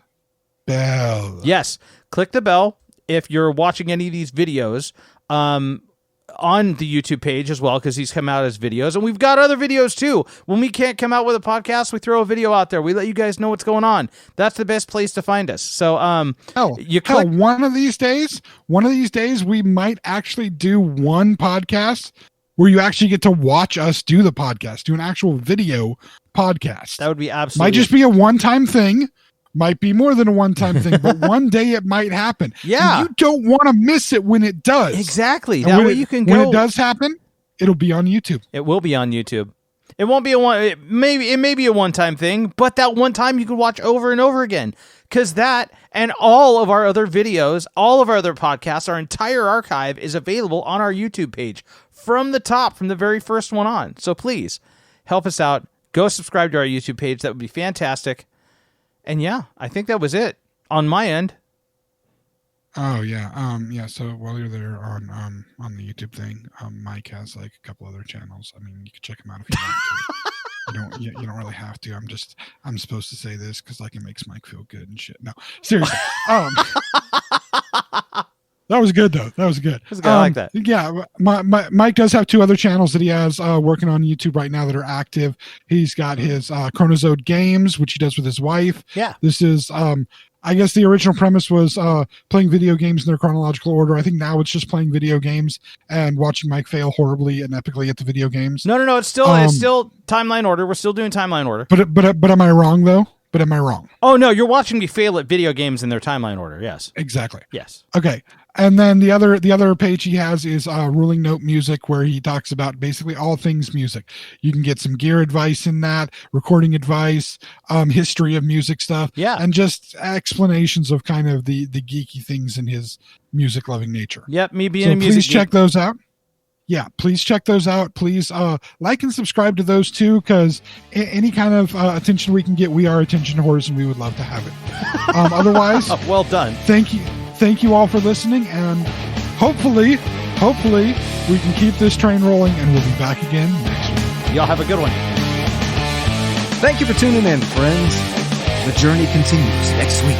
bell. Yes, click the bell if you're watching any of these videos. On the YouTube page as well, because he's come out as videos, and we've got other videos too. When we can't come out with a podcast, we throw a video out there. We let you guys know what's going on. That's the best place to find us. So one of these days we might actually do one podcast where you actually get to watch us do the podcast, do an actual video podcast. That would be absolutely, might just be a one-time thing. Might be more than a one-time thing, but one day it might happen. Yeah. And you don't want to miss it when it does. Exactly. And that way you can go. When it does happen, it'll be on YouTube. It will be on YouTube. It won't be it may be a one-time thing, but that one time you can watch over and over again. Because that and all of our other videos, all of our other podcasts, our entire archive is available on our YouTube page from the top, from the very first one on. So please help us out. Go subscribe to our YouTube page. That would be fantastic. And yeah, I think that was it on my end. Oh yeah. So while you're there on the YouTube thing, Mike has like a couple other channels. I mean, you can check them out if you want to. You don't really have to. I'm supposed to say this because like it makes Mike feel good and shit. No, seriously. That was good though. That was good. I like that. Yeah, Mike does have two other channels that he has working on YouTube right now that are active. He's got his Chronozode Games, which he does with his wife. Yeah. This is I guess the original premise was playing video games in their chronological order. I think now it's just playing video games and watching Mike fail horribly and epically at the video games. No. It's still timeline order. We're still doing timeline order. But am I wrong though? But am I wrong? Oh no, you're watching me fail at video games in their timeline order. Yes. Exactly. Yes. Okay. And then the other page he has is Ruling Note Music, where he talks about basically all things music. You can get some gear advice in that, recording advice, history of music stuff, and just explanations of kind of the geeky things in his music loving nature. Yep, me being a music please check those out. Yeah, please check those out. Please like and subscribe to those too, because any kind of attention we can get, we are attention whores, and we would love to have it. Otherwise, well done. Thank you all for listening, and hopefully we can keep this train rolling, and we'll be back again next week. Y'all have a good one. Thank you for tuning in, friends. The journey continues next week.